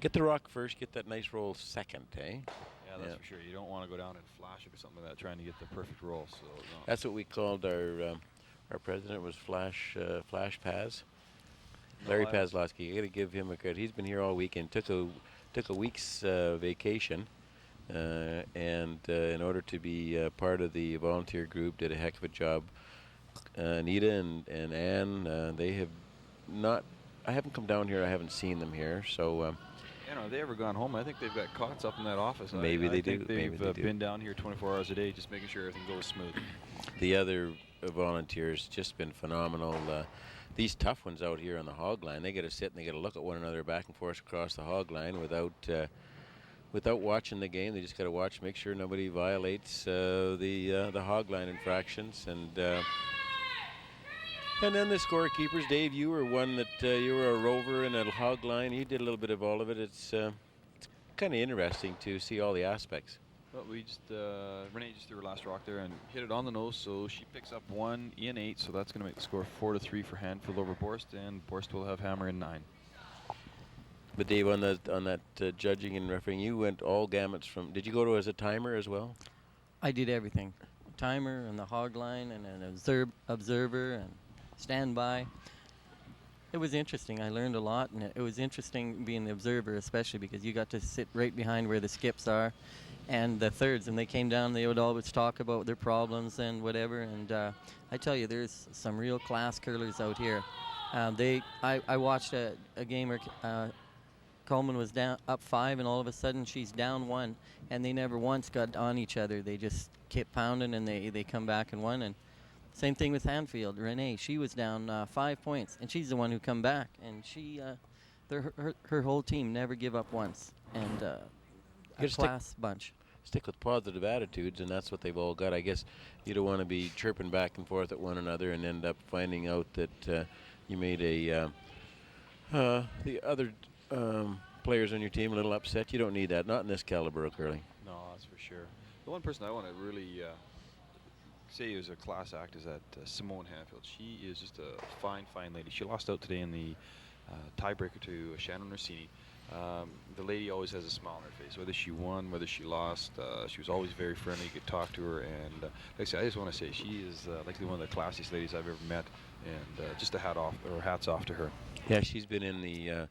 Get the rock first. Get that nice roll second, eh? Yeah, Yeah, that's for sure. You don't want to go down and flash it or something like that, trying to get the perfect roll. So no. That's what we called our president was Flash Paz. Larry Pazlowski. You got to give him a credit. He's been here all weekend. Took a week's vacation, and in order to be part of the volunteer group, did a heck of a job. Anita and Ann, they have not. I haven't come down here. I haven't seen them here. So. Have they ever gone home? I think they've got cots up in that office. Maybe they do. They've been down here 24 hours a day, just making sure everything goes smooth. The other volunteers just been phenomenal. These tough ones out here on the hog line, they got to sit and they got to look at one another back and forth across the hog line without watching the game. They just got to watch, make sure nobody violates the hog line infractions, and then the scorekeepers. Dave, you were one that you were a rover in a hog line. You did a little bit of all of it. It's kind of interesting to see all the aspects. Well, Renee just threw her last rock there and hit it on the nose, so she picks up 1 in 8, so that's going to make the score 4-3 for Handfield over Borst, and Borst will have hammer in 9. But Dave, on that judging and refereeing, you went all gamuts from. Did you go to as a timer as well? I did everything, timer and the hog line and an observer and standby. It was interesting. I learned a lot, and it was interesting being the observer, especially because you got to sit right behind where the skips are and the thirds, and they came down, they would always talk about their problems and whatever, and I tell you, there's some real class curlers out here. I watched a game where Coleman was down up 5, and all of a sudden she's down 1, and they never once got on each other. They just kept pounding, and they come back and won. And same thing with Handfield. Renee, she was down 5 points, and she's the one who come back, and she her whole team never give up once, and a class bunch. Stick with positive attitudes, and that's what they've all got. I guess you don't want to be chirping back and forth at one another and end up finding out that you made the other players on your team a little upset. You don't need that, not in this caliber of curling. No, that's for sure. The one person I want to really say is a class act is that Simone Handfield. She is just a fine lady. She lost out today in the tiebreaker to Shannon Orsini. The lady always has a smile on her face, whether she won, whether she lost. She was always very friendly. You could talk to her, and like I said, I just want to say she is likely one of the classiest ladies I've ever met, and just hats off to her. Yeah, she's been in the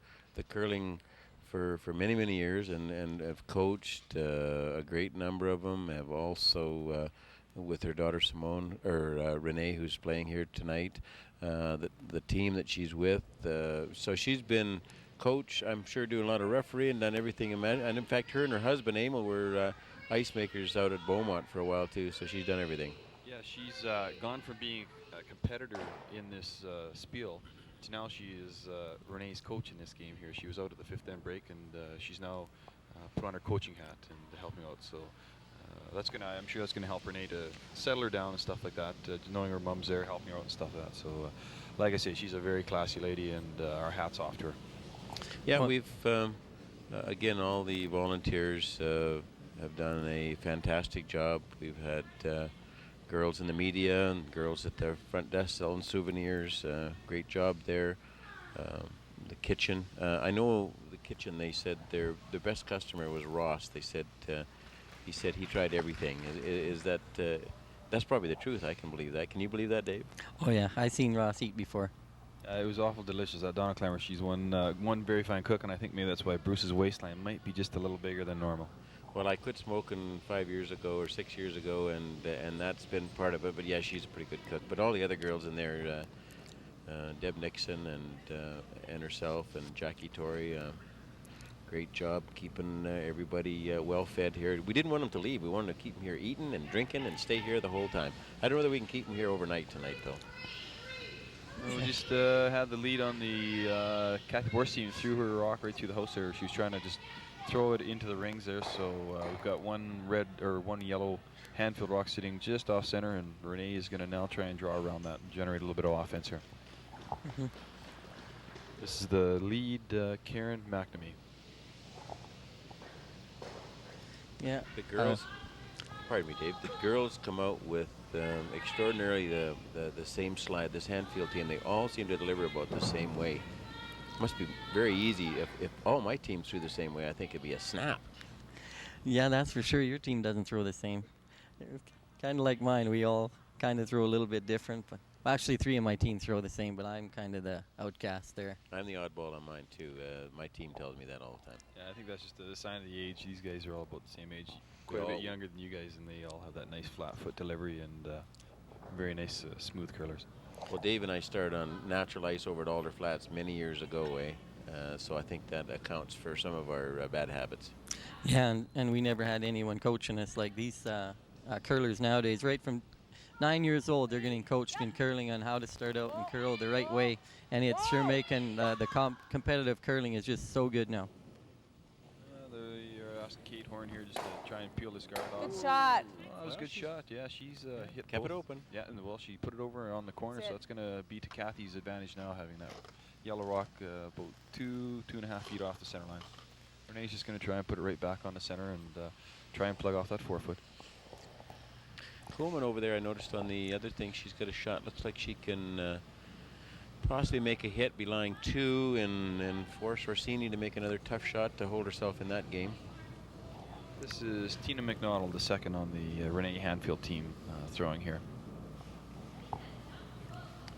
curling for many years, and have coached a great number of them. Have also with her daughter Simone or Renee, who's playing here tonight, the team that she's with. So she's been. Coach, I'm sure, doing a lot of refereeing, done everything. And in fact, her and her husband, Emil, were ice makers out at Beaumont for a while, too. So she's done everything. Yeah, she's gone from being a competitor in this spiel to now she is Renee's coach in this game here. She was out at the 5th end break, and she's now put on her coaching hat and helping out. So I'm sure that's going to help Renee to settle her down and stuff like that, knowing her mom's there helping her out and stuff like that. So like I say, she's a very classy lady, and our hats off to her. Yeah, we've, again, all the volunteers have done a fantastic job. We've had girls in the media and girls at the front desk selling souvenirs. Great job there. The kitchen. I know the kitchen, they said their best customer was Ross. They said he said he tried everything. Is that that's probably the truth. I can believe that. Can you believe that, Dave? Oh, yeah. I seen Ross eat before. It was awful delicious. Donna Clammer, she's one very fine cook, and I think maybe that's why Bruce's waistline might be just a little bigger than normal. Well, I quit smoking 5 years ago or 6 years ago, and that's been part of it. But yeah, she's a pretty good cook. But all the other girls in there, Deb Nixon and herself and Jackie Torrey, great job keeping everybody well fed here. We didn't want them to leave. We wanted to keep them here eating and drinking and stay here the whole time. I don't know whether we can keep them here overnight tonight, though. We just had the lead on the Cathy Borst team, threw her rock right through the house there. She was trying to just throw it into the rings there. So we've got one yellow Handfield rock sitting just off center, and Renee is going to now try and draw around that and generate a little bit of offense here. Mm-hmm. This is the lead, Karen McNamee. Yeah. The girls, pardon me, Dave. The girls come out with extraordinarily the same slide. This Handfield team, they all seem to deliver about the same way. Must be very easy. If all my teams threw the same way, I think it'd be a snap. Yeah, that's for sure. Your team doesn't throw the same. Kind of like mine. We all kind of throw a little bit different. But well, actually, 3 of my team throw the same, but I'm kind of the outcast there. I'm the oddball on mine too. My team tells me that all the time. Yeah, I think that's just a sign of the age. These guys are all about the same age, quite a bit younger than you guys, and they all have that nice flat foot delivery and very nice smooth curlers. Well, Dave and I started on natural ice over at Alder Flats many years ago, so I think that accounts for some of our bad habits. Yeah, and we never had anyone coaching us like these curlers nowadays. Right from 9 years old, they're getting coached in curling on how to start out and curl the right way, and it's sure making the competitive curling is just so good now. You're asking Kate Horn here just to try and peel this guard off. Good shot. Oh, that was a good shot. Yeah, she's hit Kept both. it open. Yeah, and well, she put it over on the corner, so that's going to be to Cathy's advantage now, having that yellow rock about 2.5 feet off the center line. Renee's just going to try and put it right back on the center and try and plug off that 4-foot. Coleman over there, I noticed on the other thing, she's got a shot. Looks like she can possibly make a hit, be lying 2, and force Orsini to make another tough shot to hold herself in that game. This is Tina McDonald, the second on the Renee Handfield team, throwing here.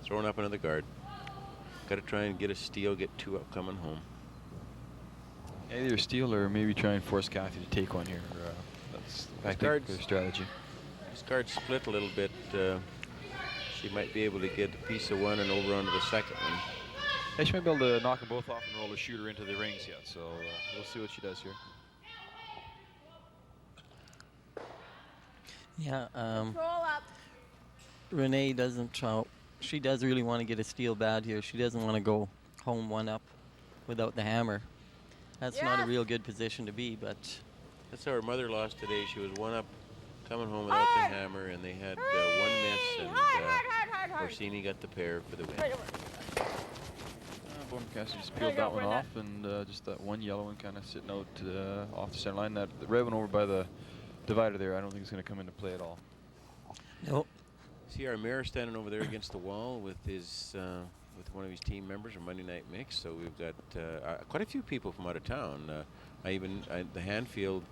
Throwing up another guard. Got to try and get a steal, get 2 up coming home. Either steal or maybe try and force Cathy to take one here. That's, I think, their strategy. This guard split a little bit. She might be able to get a piece of one and over onto the second one. Yeah, she might be able to knock them both off and roll the shooter into the rings yet, so we'll see what she does here. Yeah, Roll up. Renee doesn't try. She does really want to get a steal bad here. She doesn't want to go home 1 up without the hammer. That's not a real good position to be, but... That's how her mother lost today. She was 1 up coming home without the hammer, and they had 1 miss, and Orsini got the pair for the win. Cassie just peeled that one off, and just that one yellow one kind of sitting out off the center line. That the red one over by the divider there, I don't think it's going to come into play at all. Nope. See our mayor standing over there against the wall with his with one of his team members, or Monday Night Mix. So we've got quite a few people from out of town. The Handfield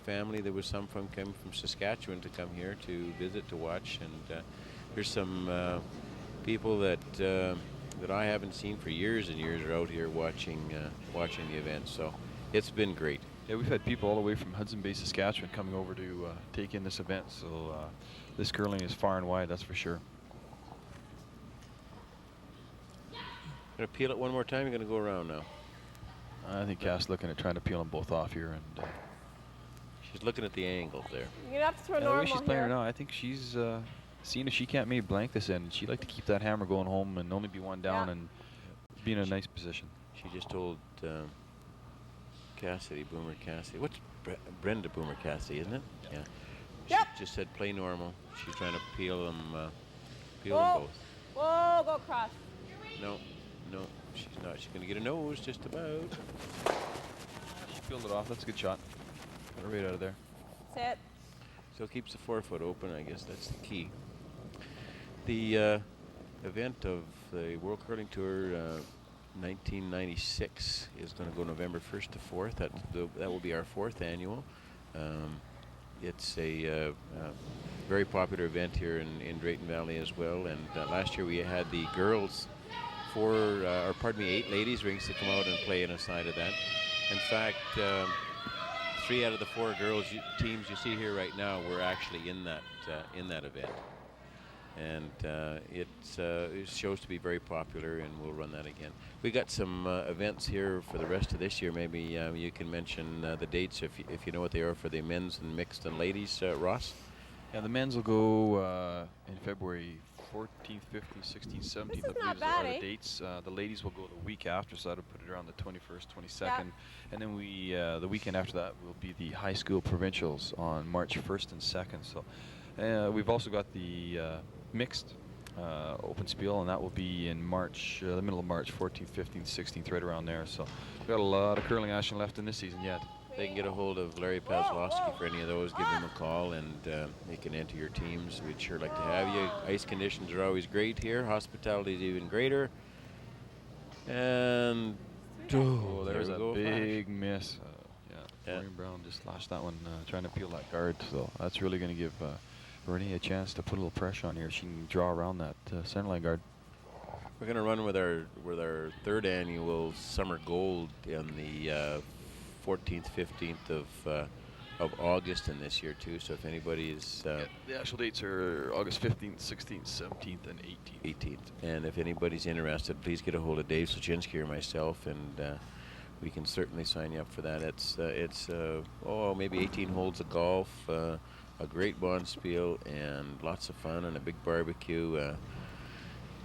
family. There was some came from Saskatchewan to come here to visit, to watch, and there's some people that I haven't seen for years and years are out here watching the event. So it's been great. Yeah, we've had people all the way from Hudson Bay, Saskatchewan coming over to take in this event. So this curling is far and wide, that's for sure. Gonna peel it one more time. You're gonna go around now. I think Cass looking at trying to peel them both off here, and she's looking at the angles there. You're gonna have to throw the normal way she's playing here. now, I think she's seeing if she can't maybe blank this end. She'd like to keep that hammer going home and only be 1 down and be in a nice position. She just told Cassidy, Boomer Cassidy. What's Brenda Boomer Cassidy, isn't it? Yeah. She just said play normal. She's trying to peel them both. Whoa, go across. No, she's not. She's going to get a nose just about. She peeled it off. That's a good shot. Got it right out of there. Sit. So keeps the 4-foot open. I guess that's the key. The event of the World Curling Tour 1996 is going to go November 1st to 4th. That will be our 4th annual. It's a very popular event here in Drayton Valley as well. And last year we had the girls 8 ladies rings to come out and play on a side of that. In fact, 3 out of the 4 girls teams you see here right now were actually in that event. And it shows to be very popular, and we'll run that again. We got some events here for the rest of this year. Maybe you can mention the dates if you know what they are for the men's and mixed and ladies, Ross. Yeah, the men's will go in February 14th, 15th, 16th, 17th. I believe are the dates. The ladies will go the week after, so that'll put it around the 21st, 22nd. And then the weekend after that will be the high school provincials on March 1st and 2nd. So we've also got the mixed open spiel, and that will be in March, the middle of March, 14th, 15th, 16th, right around there. So we've got a lot of curling action left in this season yet. They can get a hold of Larry Pazlowski for any of those. Give him a call, and they can enter your teams. We'd sure like to have you. Ice conditions are always great here. Hospitality is even greater. And there's a big miss. Yeah. Maureen Brown just lashed that one, trying to peel that guard. So that's really going to give Renee a chance to put a little pressure on here. She can draw around that center line guard. We're going to run with our third annual Summer Gold on the 14th, 15th of August in this year too. So if anybody is The actual dates are August 15th, 16th, 17th, and 18th. 18th, and if anybody's interested, please get a hold of Dave Suchinski or myself, and we can certainly sign you up for that. It's maybe 18 holes of golf, a great bonspiel, and lots of fun, and a big barbecue.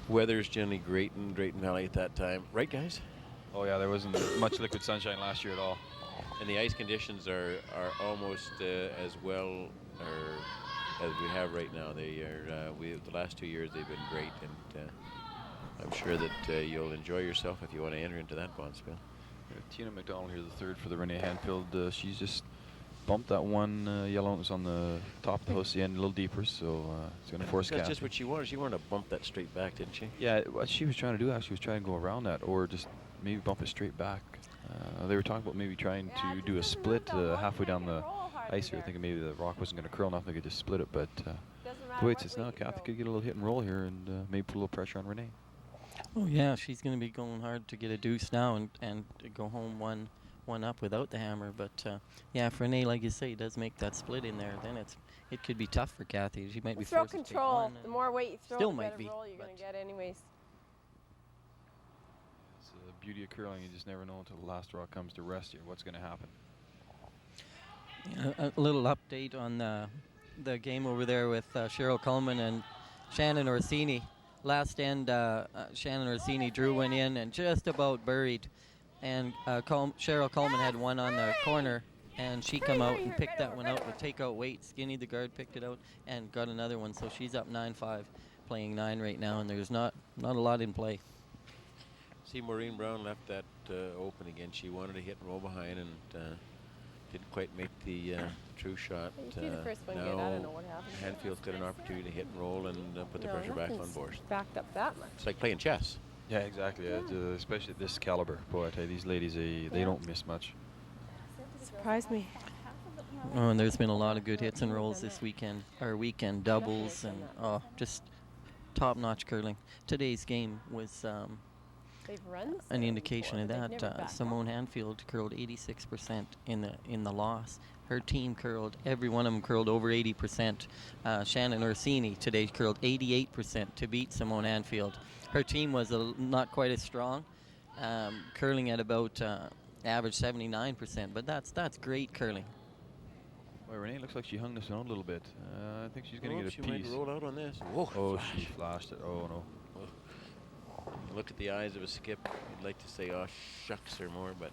Weather's generally great in Drayton Valley at that time, right, guys? Oh yeah, there wasn't much liquid sunshine last year at all. And the ice conditions are almost as well as we have right now. They are the last 2 years they've been great, and I'm sure that you'll enjoy yourself if you want to enter into that bonspiel. Tina McDonald here, the third for the Renee Handfield. She's just bumped that one yellow. It was on the top of the house, the end a little deeper, so it's going to force Cathy. That's just what she wanted. She wanted to bump that straight back, didn't she? Yeah, what she was trying to do actually was trying to go around that, or just maybe bump it straight back. They were talking about maybe trying to do a split halfway down the ice here, thinking maybe the rock wasn't going to curl enough, they could just split it. But the way it sits now, Cathy could get a little hit and roll here and maybe put a little pressure on Renee. Oh yeah, she's going to be going hard to get a deuce now and to go home one up without the hammer. But yeah, if Renee, like you say, does make that split in there, then it could be tough for Cathy. She might be throw forced to take control. one The more weight you throw, still the might better be, roll you're going to get anyways. It's the beauty of curling. You just never know until the last rock comes to rest here what's going to happen. Yeah, a little update on the game over there with Cheryl Coleman and Shannon Orsini. Last end, Shannon Orsini drew one in and just about buried. And Cheryl Coleman had one on the corner, and she come out and picked that one out with takeout weight. Skinny, the guard, picked it out and got another one. So she's up 9-5, playing 9 right now, and there's not a lot in play. See, Maureen Brown left that open again. She wanted to hit and roll behind and didn't quite make the true shot. You see the first one get, I don't know what happened. Handfield's got an opportunity to hit and roll and put the pressure back on Borst. Backed up that much. It's like playing chess. Yeah, exactly. Especially at this caliber. Boy, I tell you, these ladies, they don't miss much. Surprised me. Oh, and there's been a lot of good hits and rolls this weekend, or weekend doubles, and just top-notch curling. Today's game was an indication of that. Simone Handfield curled 86% in the loss. Her team curled, every one of them curled over 80%. Shannon Orsini today curled 88% to beat Simone Handfield. Her team was not quite as strong, curling at about average 79%, but that's great curling. Well, Renee looks like she hung this out a little bit. I think she's going to get a she piece. might roll out on this. Whoa, oh, she flashed it. Oh, no. Look at the eyes of a skip. You'd like to say, oh, shucks, or more, but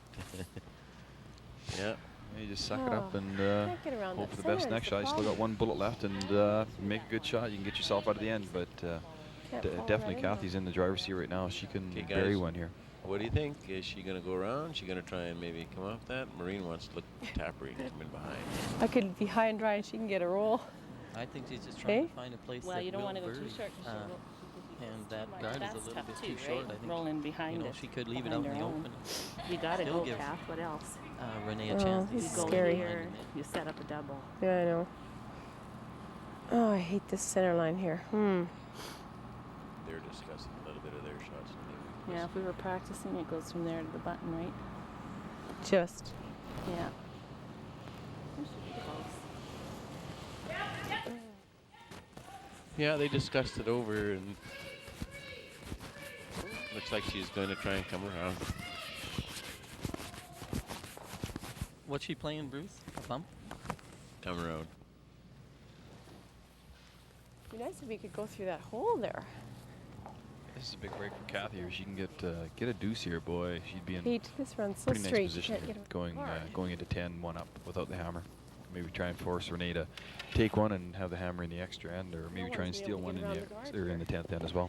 yeah. You just suck it up and hope for the center best is next the shot. You still got problem. one bullet left and make a good shot. You can get yourself out of the end, but definitely Cathy's in the driver's seat right now. She can bury one here. What do you think? Is she going to go around? Is she going to try and maybe come off that? Marine wants to look tappery and come in behind. I could be high and dry and she can get a roll. I think she's just trying to find a place Well, that you don't will want to go too bury. short. And that guard is That's a little tough bit too, too short. right? I think Rolling behind it. she could leave it out in behind the her own. open. You got to Still go, give Kath. What else? Renee a chance. this You is go scary. here, you set up a double. Yeah, I know. Oh, I hate this center line here. They're discussing a little bit of their shots. Yeah, if we were practicing, it goes from there to the button, right? Just. Yeah. Yeah, they discussed it over, and looks like she's going to try and come around. What's she playing, Bruce? A bump? Come around. It'd be nice if we could go through that hole there. This is a big break for Cathy here. She can get a deuce here, boy. She'd be in Hate this run so pretty nice straight. position Can't here, get going into 10, one up without the hammer. Maybe try and force Renee to take one and have the hammer in the extra end, or maybe try and steal one in the 10th end as well.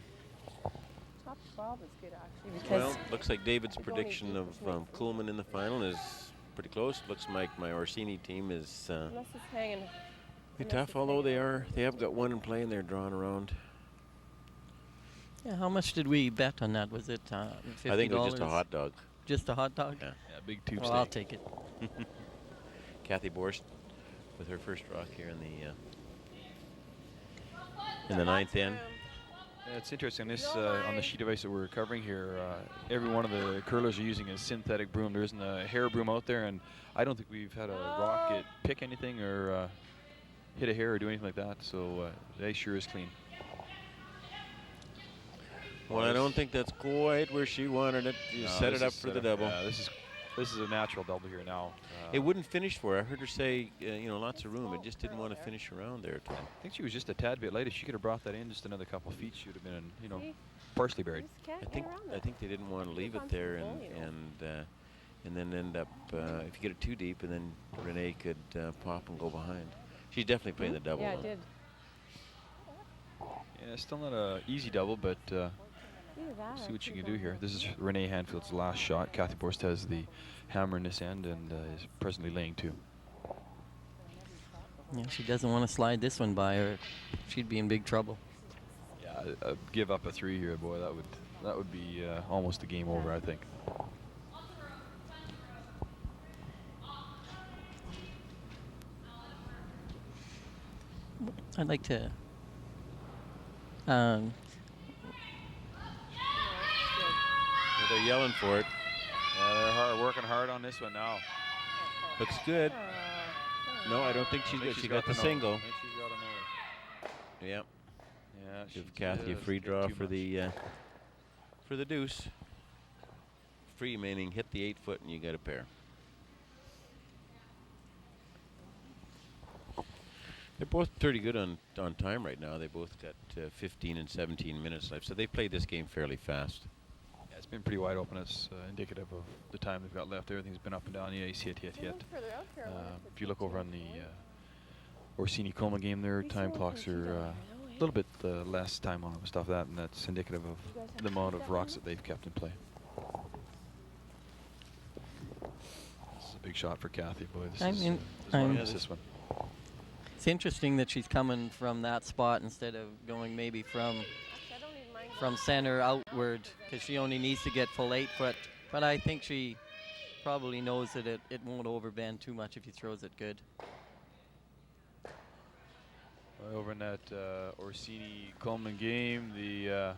Top 12 is good actually because Well, looks like David's prediction of Kuhlman in the final is pretty close. Looks like my Orsini team is unless it's hanging. pretty tough, although they have got one in play and they're drawn around. Yeah, how much did we bet on that? Was it $50? I think it was just a hot dog. Just a hot dog? Yeah. Yeah, big tube Well, steak. I'll take it. Cathy Borst with her first rock here in the ninth end. Yeah, it's interesting. This on the sheet device that we're covering here, every one of the curlers are using a synthetic broom. There isn't a hair broom out there, and I don't think we've had a rocket pick anything or hit a hair or do anything like that. So the ice sure is clean. Well, I don't think that's quite where she wanted it. You set it up for the double. Yeah, this is a natural double here now. It wouldn't finish for her. I heard her say, lots of room. It just didn't want to finish around there. I think she was just a tad bit light. If she could have brought that in just another couple of feet, she would have been, partially buried. I think they didn't want to leave it there and then end up if you get it too deep, and then Renee could pop and go behind. She's definitely playing the double. Yeah, I though. did. Yeah, still not an easy double, but see what you can do here. This is Renee Handfield's last shot. Cathy Borst has the hammer in this end and is presently laying 2. Yeah, she doesn't want to slide this one by her. She'd be in big trouble. Yeah, give up a 3 here, boy. That would be almost a game over, I think. I'd like to. They're yelling for it. Yeah, they're working hard on this one now. Looks good. No, I don't think she's good. She got the single. I think she's got a no. Yep. Yeah, Give Cathy a free draw for the deuce. Free meaning hit the 8 foot and you get a pair. They're both pretty good on time right now. They both got 15 and 17 minutes left, so they played this game fairly fast. Yeah, it's been pretty wide open. It's indicative of the time they've got left. Everything's been up and down. Yeah, you see it hit. If you look over on the Orsini-Coleman game, their time clocks are a little bit less time on it and stuff like that, and that's indicative of the amount of rocks that they've kept in play. This is a big shot for Cathy. Boy, this one. It's interesting that she's coming from that spot instead of going maybe from center outward, because she only needs to get full 8 foot. But I think she probably knows that it won't overbend too much if he throws it good. Over in that Orsini-Coleman game, the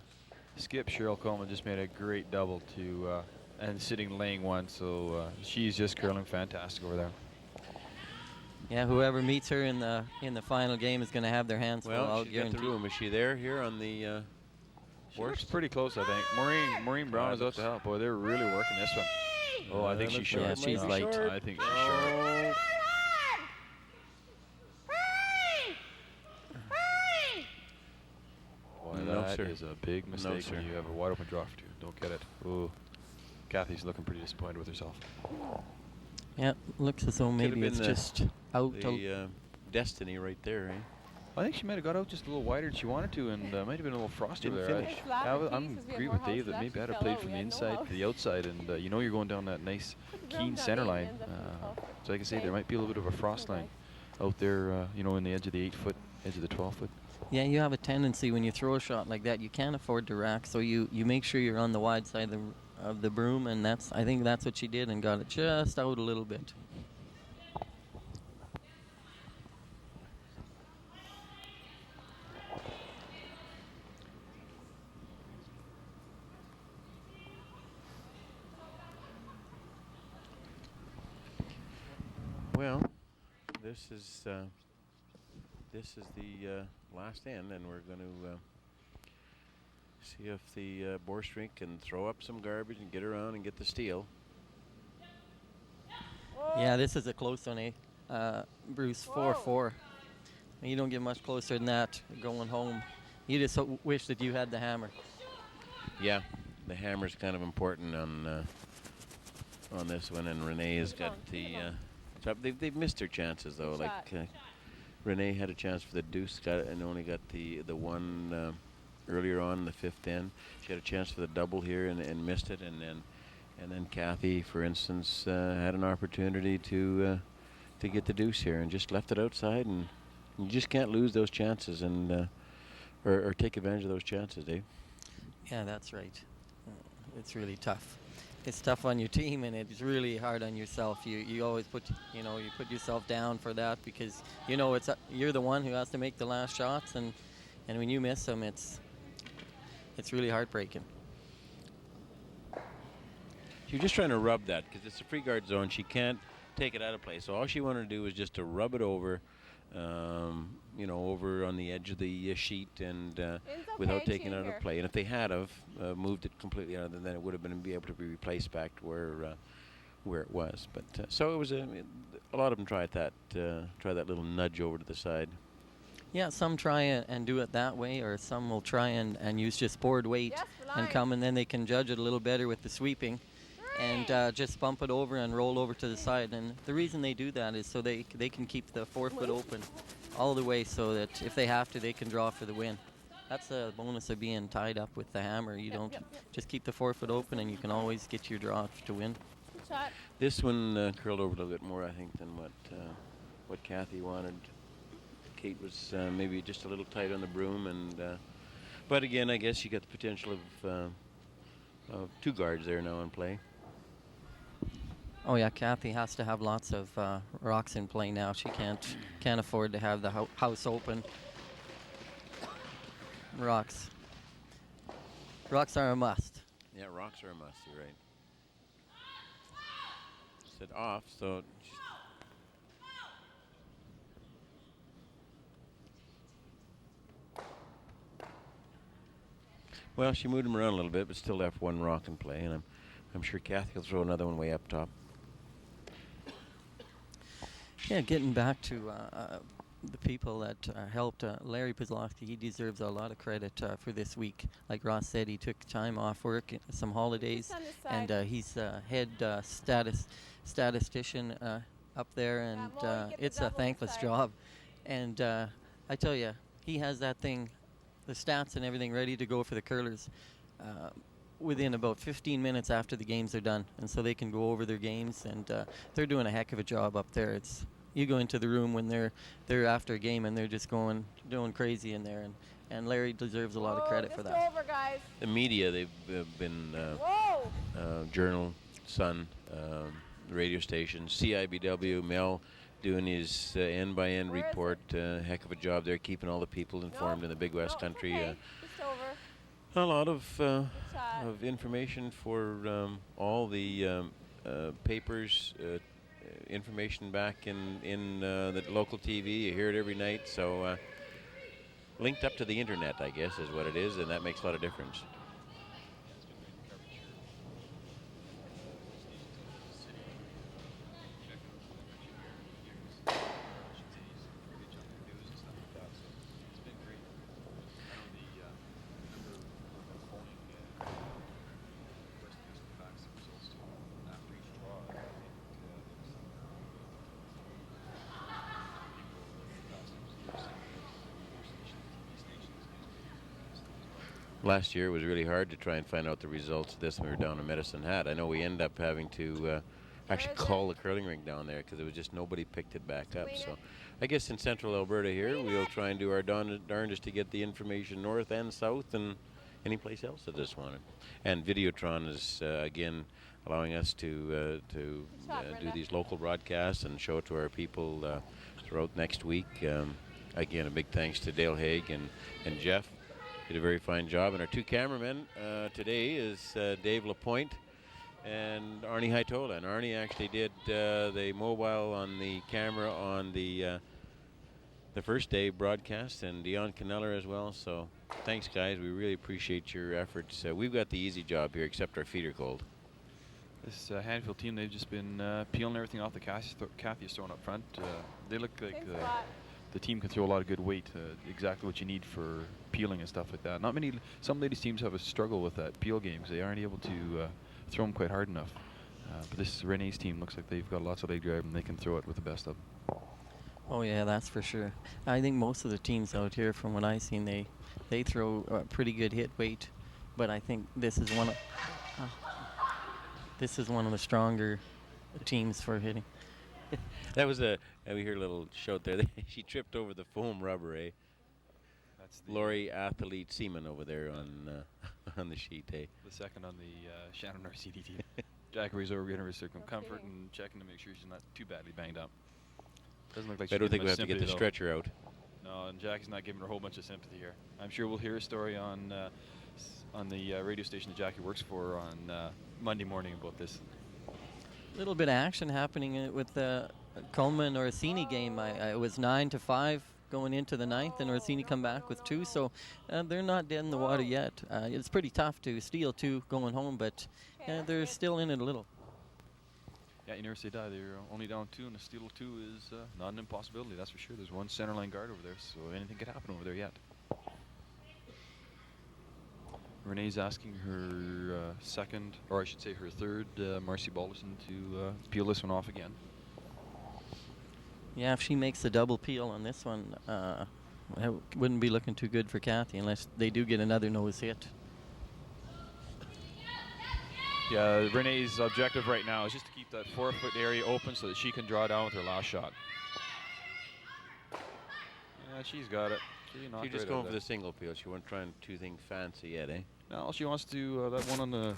skip Cheryl Coleman just made a great double to and sitting laying 1, so she's just curling fantastic over there. Yeah, whoever meets her in the final game is going to have their hands full. Well, she's got the room. Is she there here on the She looks pretty close, I think. Maureen Brown is out to help. Boy, they're really working this one. Oh, I think she's short. Yeah, she's light. I think she's short. Boy, that is a big mistake when you have a wide open draw for 2. Don't get it. Ooh, Cathy's looking pretty disappointed with herself. Yeah, looks as though maybe it's just out. The destiny right there, eh? I think she might have got out just a little wider than she wanted to, and might have been a little frosty there. I'm agreeing with Dave that maybe I'd have played from the inside to the outside, and you're going down that nice, keen center line. So like I say, there might be a little bit of a frost line out there, in the edge of the 8 foot, edge of the 12 foot. Yeah, you have a tendency when you throw a shot like that, you can't afford to rack, so you make sure you're on the wide side of the broom, and I think that's what she did, and got it just out a little bit. Well, this is the last end, and we're going to see if the Borst rink can throw up some garbage and get around and get the steal. Yeah, this is a close one, eh? Bruce, 4-4. You don't get much closer than that going home. You just wish that you had the hammer. Yeah, the hammer's kind of important on this one, and Renee has got the. They've missed their chances though. Like Renee had a chance for the deuce, got it, and only got the one earlier on in the 5th end. She had a chance for the double here and missed it, and then Cathy, for instance, had an opportunity to get the deuce here and just left it outside, and you just can't lose those chances and or take advantage of those chances, Dave. Yeah, that's right. It's really tough. it's tough on your team, and it's really hard on yourself. You always put you put yourself down for that, because you're the one who has to make the last shots, and when you miss them, it's really heartbreaking. She's just trying to rub that because it's a free guard zone. She can't take it out of play. So all she wanted to do was just to rub it over, over on the edge of the sheet, and without taking it out of play. And if they had have moved it completely out, then it would have been able to be replaced back to where it was. But so it was a lot of them try that little nudge over to the side. Yeah, some try and do it that way, or some will try and use just board weight and come, and then they can judge it a little better with the sweeping. And just bump it over and roll over to the side. And the reason they do that is so they can keep the forefoot open all the way, so that if they have to, they can draw for the win. That's the bonus of being tied up with the hammer. You don't just keep the forefoot open, and you can always get your draw to win. Good shot. This one curled over a little bit more, I think, than what Cathy wanted. Kate was maybe just a little tight on the broom, and but again, I guess you got the potential of two guards there now in play. Oh yeah, Cathy has to have lots of rocks in play now. She can't afford to have the house open. Rocks are a must. Yeah, rocks are a must. You're right. Said off, so. Well, she moved him around a little bit, but still left one rock in play, and I'm sure Cathy will throw another one way up top. Yeah, getting back to the people that helped Larry Pozlowski, he deserves a lot of credit for this week. Like Ross said, he took time off work, some holidays, and he's head statistician up there, and it's a thankless job. And I tell you, he has that thing, the stats and everything ready to go for the curlers within about 15 minutes after the games are done, and so they can go over their games, and they're doing a heck of a job up there. You go into the room when they're after a game, and they're just doing crazy in there, and Larry deserves a lot of credit for that. Over, guys. The media, they've been Journal, Sun, the radio stations, CIBW, Mel doing his end-by-end report. Heck of a job there, keeping all the people informed in the Big West Country. Okay. Just over. A lot of information for all the papers, information back in the local TV. You hear it every night, so linked up to the internet, I guess, is what it is, and that makes a lot of difference. Last year it was really hard to try and find out the results of this when we were down in Medicine Hat. I know we ended up having to actually call the curling rink down there because it was just nobody picked it back up. So I guess in central Alberta here we'll try and do our darndest to get the information north and south and any place else that just wanted. And Videotron is again allowing us to do these local broadcasts and show it to our people throughout next week. Again, a big thanks to Dale Haig and Jeff. Did a very fine job. And our two cameramen today is Dave Lapointe and Arnie Haitola. And Arnie actually did the mobile on the camera on the first day broadcast, and Dion Caneller as well. So thanks, guys. We really appreciate your efforts. We've got the easy job here, except our feet are cold. This Handfield team, they've just been peeling everything off the Cathy's throwing up front. They look like the team can throw a lot of good weight, exactly what you need for peeling and stuff like that. Some ladies teams have a struggle with that peel game because they aren't able to throw them quite hard enough. But this Renee's team looks like they've got lots of leg drive and they can throw it with the best of them. Oh yeah, that's for sure. I think most of the teams out here, from what I've seen, they throw a pretty good hit weight, but I think this is one of the stronger teams for hitting. That was we heard a little shout there. She tripped over the foam rubber, eh? That's the Lori Athlete Seaman over there on the sheet, eh? The second on the Shannon RCD team. Jackie's over getting her circumcomfort and checking to make sure she's not too badly banged up. Doesn't look like I don't think we have to sympathy, get the though. stretcher out. No, and Jackie's not giving her a whole bunch of sympathy here. I'm sure we'll hear a story on the radio station that Jackie works for on Monday morning about this. A little bit of action happening with the Coleman Orsini game. It was 9-5 going into the ninth, and Orsini come back with 2, so they're not dead in the water yet. It's pretty tough to steal 2 going home, but they're still in it a little. Yeah, you never say die. They're only down 2, and a steal of 2 is not an impossibility, that's for sure. There's one center line guard over there, so anything could happen over there yet. Renee's asking her second, or I should say her third, Marcy Balderson to peel this one off again. Yeah, if she makes the double peel on this one, it wouldn't be looking too good for Cathy unless they do get another nose hit. Yeah, Renee's objective right now is just to keep that 4-foot area open so that she can draw down with her last shot. Yeah, she's got it. She's just going for the single peel. She wasn't trying to do anything fancy yet, eh? No, she wants to that one on the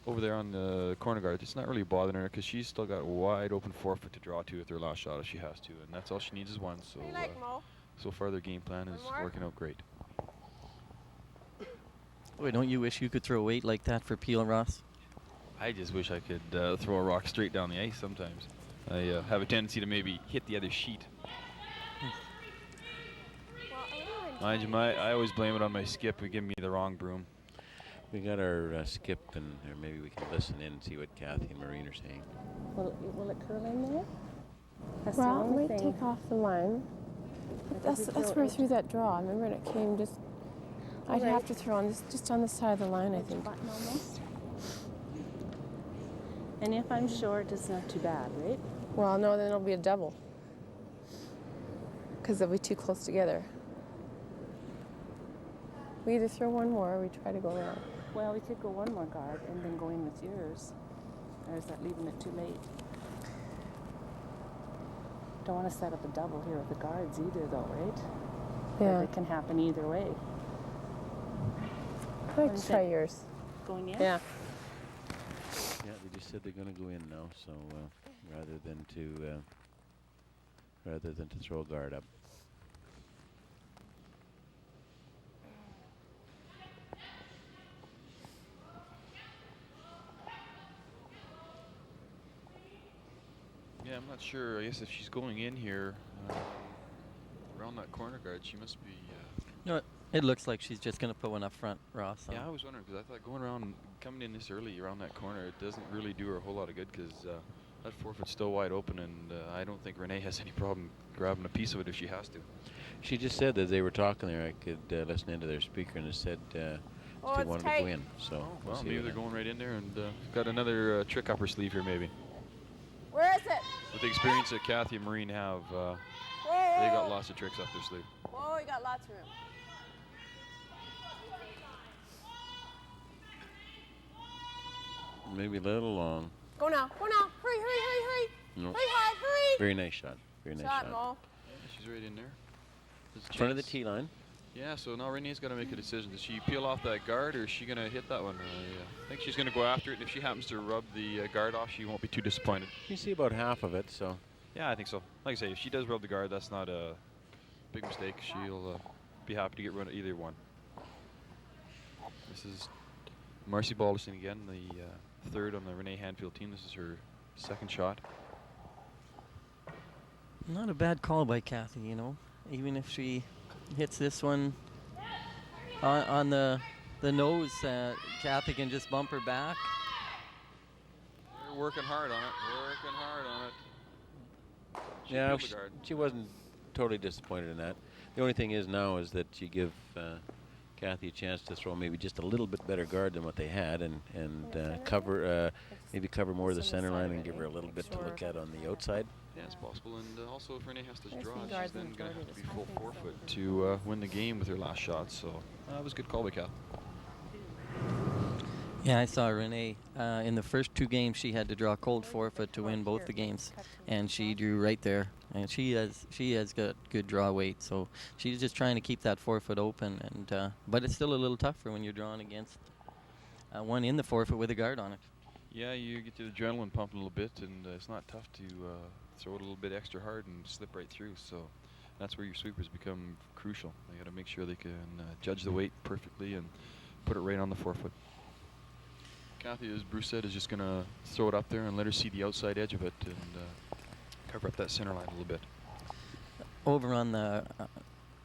over there on the corner guard. It's not really bothering her because she's still got a wide open 4-foot to draw to with her last shot if she has to, and that's all she needs is one. So so far their game plan is working out great. Boy, don't you wish you could throw weight like that for peel, Ross? I just wish I could throw a rock straight down the ice sometimes. I have a tendency to maybe hit the other sheet. Mind you, I always blame it on my skip for giving me the wrong broom. We got our skip, and or maybe we can listen in and see what Cathy and Maureen are saying. Will it curl in there? That's Well, the it only might thing. take off the line. That's where I threw that draw. I remember it came just. I'd have to throw on just on the side of the line, I think. Button almost. And if I'm short, it's not too bad, right? Well, no, then it'll be a double. Because they'll be too close together. We either throw one more or we try to go around. Well, we could go one more guard and then go in with yours. Or is that leaving it too late? Don't want to set up a double here with the guards either, though, right? Yeah. Or it can happen either way. I'd try yours. Going in? Yeah. Yeah, they just said they're going to go in now, so rather than to throw a guard up. Yeah, I'm not sure. I guess if she's going in here around that corner guard, she must be. No, it looks like she's just going to put one up front, Ross. Yeah, I was wondering because I thought going around, coming in this early around that corner, it doesn't really do her a whole lot of good because that 4-foot's still wide open, and I don't think Renee has any problem grabbing a piece of it if she has to. She just said that they were talking there. I could listen into their speaker, and it said they wanted to go in. So Well, maybe they're going right in there and got another trick up her sleeve here, maybe. Where is it? With the experience that Cathy and Maureen have, they got lots of tricks up their sleeve. Oh, you got lots of room. Maybe a little long. Go now. Go now. Hurry, hurry, hurry, hurry. No. Hurry hard, hurry. Very nice shot. Very nice shot. Mo. Yeah, she's right in there. There's a Front of the chance. tee line. Yeah, so now Renee's got to make a decision. Does she peel off that guard or is she going to hit that one? I think she's going to go after it, and if she happens to rub the guard off, she won't be too disappointed. You see about half of it, so. Yeah, I think so. Like I say, if she does rub the guard, that's not a big mistake. She'll be happy to get rid of either one. This is Marcy Balderson again, the third on the Renee Handfield team. This is her second shot. Not a bad call by Cathy, you know. Even if she hits this one on the nose, Cathy can just bump her back. They're working hard on it. Working hard on it. Yeah, she wasn't totally disappointed in that. The only thing is now is that you give Cathy a chance to throw maybe just a little bit better guard than what they had, and cover maybe cover more of the center line and give her a little bit to look at on the outside. Yeah, it's possible. And also, if Renee has to There's draw, the she's guard then and going to guard have to is be full high. 4-foot to win the game with her last shot. So that was a good call by Cathy. Yeah, I saw Renee in the first 2 games. She had to draw cold 4-foot to win both the games, and she drew right there. And she has got good draw weight, so she's just trying to keep that 4-foot open. And but it's still a little tougher when you're drawing against one in the 4-foot with a guard on it. Yeah, you get the adrenaline pump a little bit, and it's not tough to throw it a little bit extra hard and slip right through. So that's where your sweepers become crucial. They got to make sure they can judge the weight perfectly and put it right on the forefoot. Cathy, as Bruce said, is just going to throw it up there and let her see the outside edge of it and cover up that center line a little bit. Over on the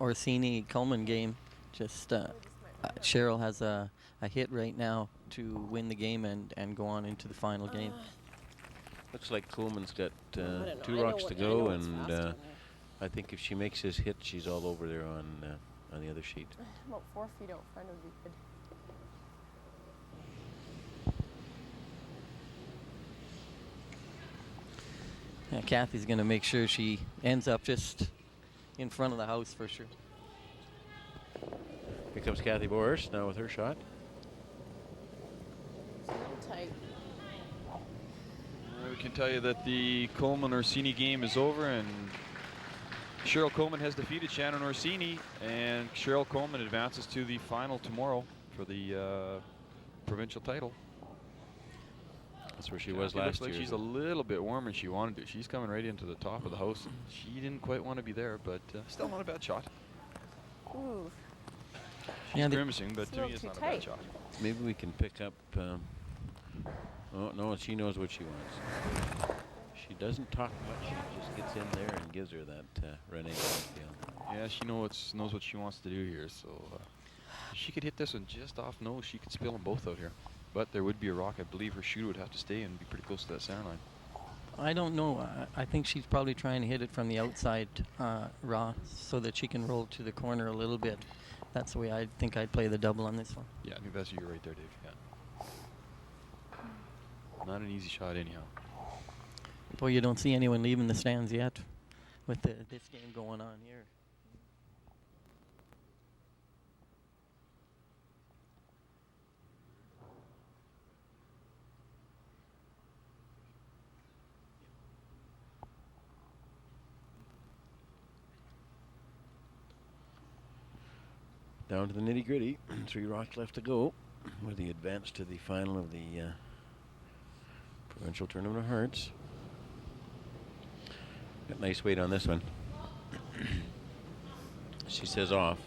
Orsini-Coleman game, just Cheryl has a hit right now to win the game and go on into the final game. Looks like Coleman's got 2 rocks to go, and I think if she makes this hit, she's all over there on the other sheet. About 4 feet out front would be good. Yeah, Cathy's going to make sure she ends up just in front of the house for sure. Here comes Cathy Borst now with her shot. It's a little tight. We can tell you that the Coleman-Orsini game is over, and Cheryl Coleman has defeated Shannon Orsini, and Cheryl Coleman advances to the final tomorrow for the provincial title. That's where she was last looks like year. She's a little bit warmer than she wanted to. She's coming right into the top of the house. She didn't quite want to be there, but still not a bad shot. Ooh. She's grimacing, but to me it's not a bad shot. Maybe we can pick up. Oh no, she knows what she wants. She doesn't talk much. She just gets in there and gives her that Renee Handfield. Yeah, she knows what she wants to do here. So if she could hit this one just off nose, she could spill them both out here. But there would be a rock. I believe her shooter would have to stay and be pretty close to that center line. I don't know. I think she's probably trying to hit it from the outside raw so that she can roll to the corner a little bit. That's the way I think I'd play the double on this one. Yeah, I think that's you right there, Dave. Yeah. Not an easy shot anyhow. Boy, you don't see anyone leaving the stands yet with this game going on here. Down to the nitty-gritty. 3 rocks left to go with the advance to the final of the Provincial Tournament of Hearts. Got nice weight on this one. She says off.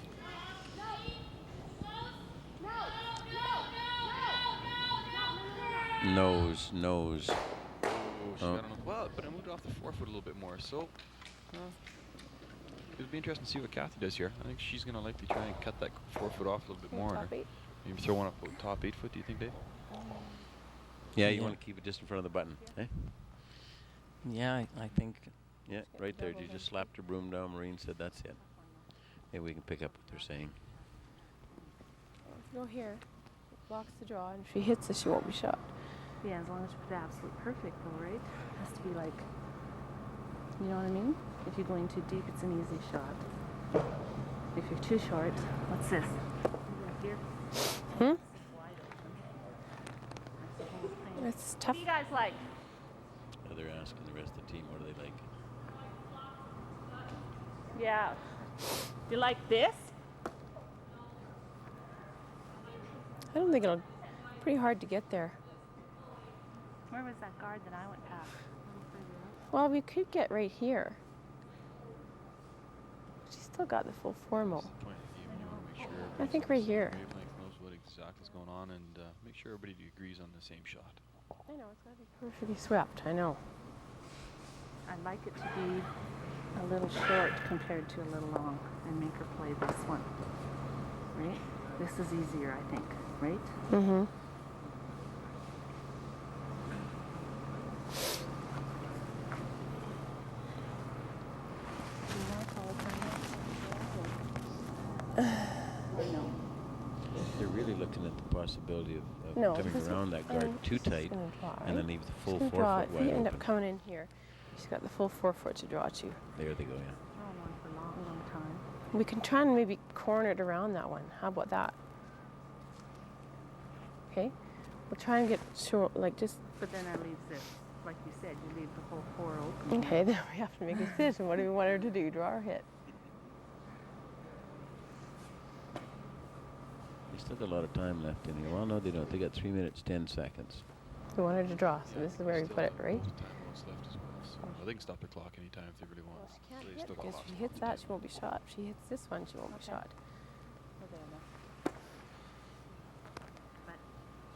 Nose. Oh, she got on the, well, but it moved off the forefoot a little bit more. So it'll be interesting to see what Cathy does here. I think she's going to likely try and cut that forefoot off a little bit more. Top 8. Maybe throw one up top 8 foot, do you think, Dave? Yeah, you want to keep it just in front of the button. Eh? Yeah, I think. Yeah, right there. You just slapped her broom down. Maureen said that's it. Maybe we can pick up what they're saying. Go here. It blocks the draw, and if she hits it, she won't be shot. Yeah, as long as you put it absolute perfect though, right? It has to be like, you know what I mean? If you're going too deep, it's an easy shot. If you're too short, what's this? Right here. Hmm? Wide open. That's the whole thing. It's tough. What do you guys like? They're asking the rest of the team what do they like. Yeah. Do you like this? I don't think it'll. Pretty hard to get there. Where was that guard that I went past? Well, we could get right here. She's still got the full formal. That's the point of the game. You want to make sure I think right here. wavelength knows what exactly is going on and make sure everybody agrees on the same shot. I know, it's got to be perfectly swept. I know. I'd like it to be a little short compared to a little long and make her play this one. Right? This is easier, I think. Right? Mm-hmm. They're really looking at the possibility of No, coming this around that guard too tight and then leave the full 4 foot If you wide end open. up coming in here, she's got the full 4 foot to draw to. There they go, yeah. Oh, on for a long, long time. We can try and maybe corner it around that one. How about that? Okay? We'll try and get short, like just. But then that leaves this. Like you said, you leave the whole 4 open. Okay, then we have to make a decision. What do we want her to do? Draw or hit? They still got a lot of time left in here. Well, no, they don't. They got 3 minutes, 10 seconds. We want her to draw, so this is where we put it, right? Timeouts left as well, so they can stop the clock anytime if they really want. Well, she can't They hit still got because lots if of she hits time. that, she won't be shot. If she hits this one, she won't be shot. Okay, now. But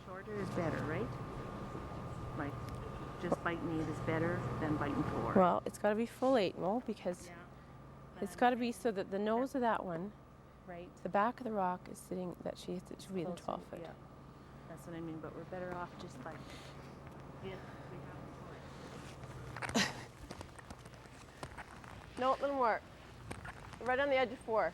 shorter is better, right? Like, just biting 8 is better than biting 4. Well, it's got to be full 8, Mo, because yeah. it's got to be so that the nose of that one, Right. the back of the rock is sitting, that she hits it should be in the Closer, 12 foot. Yeah. That's what I mean, but we're better off just by. Yeah, we have No, a little more. Right on the edge of 4.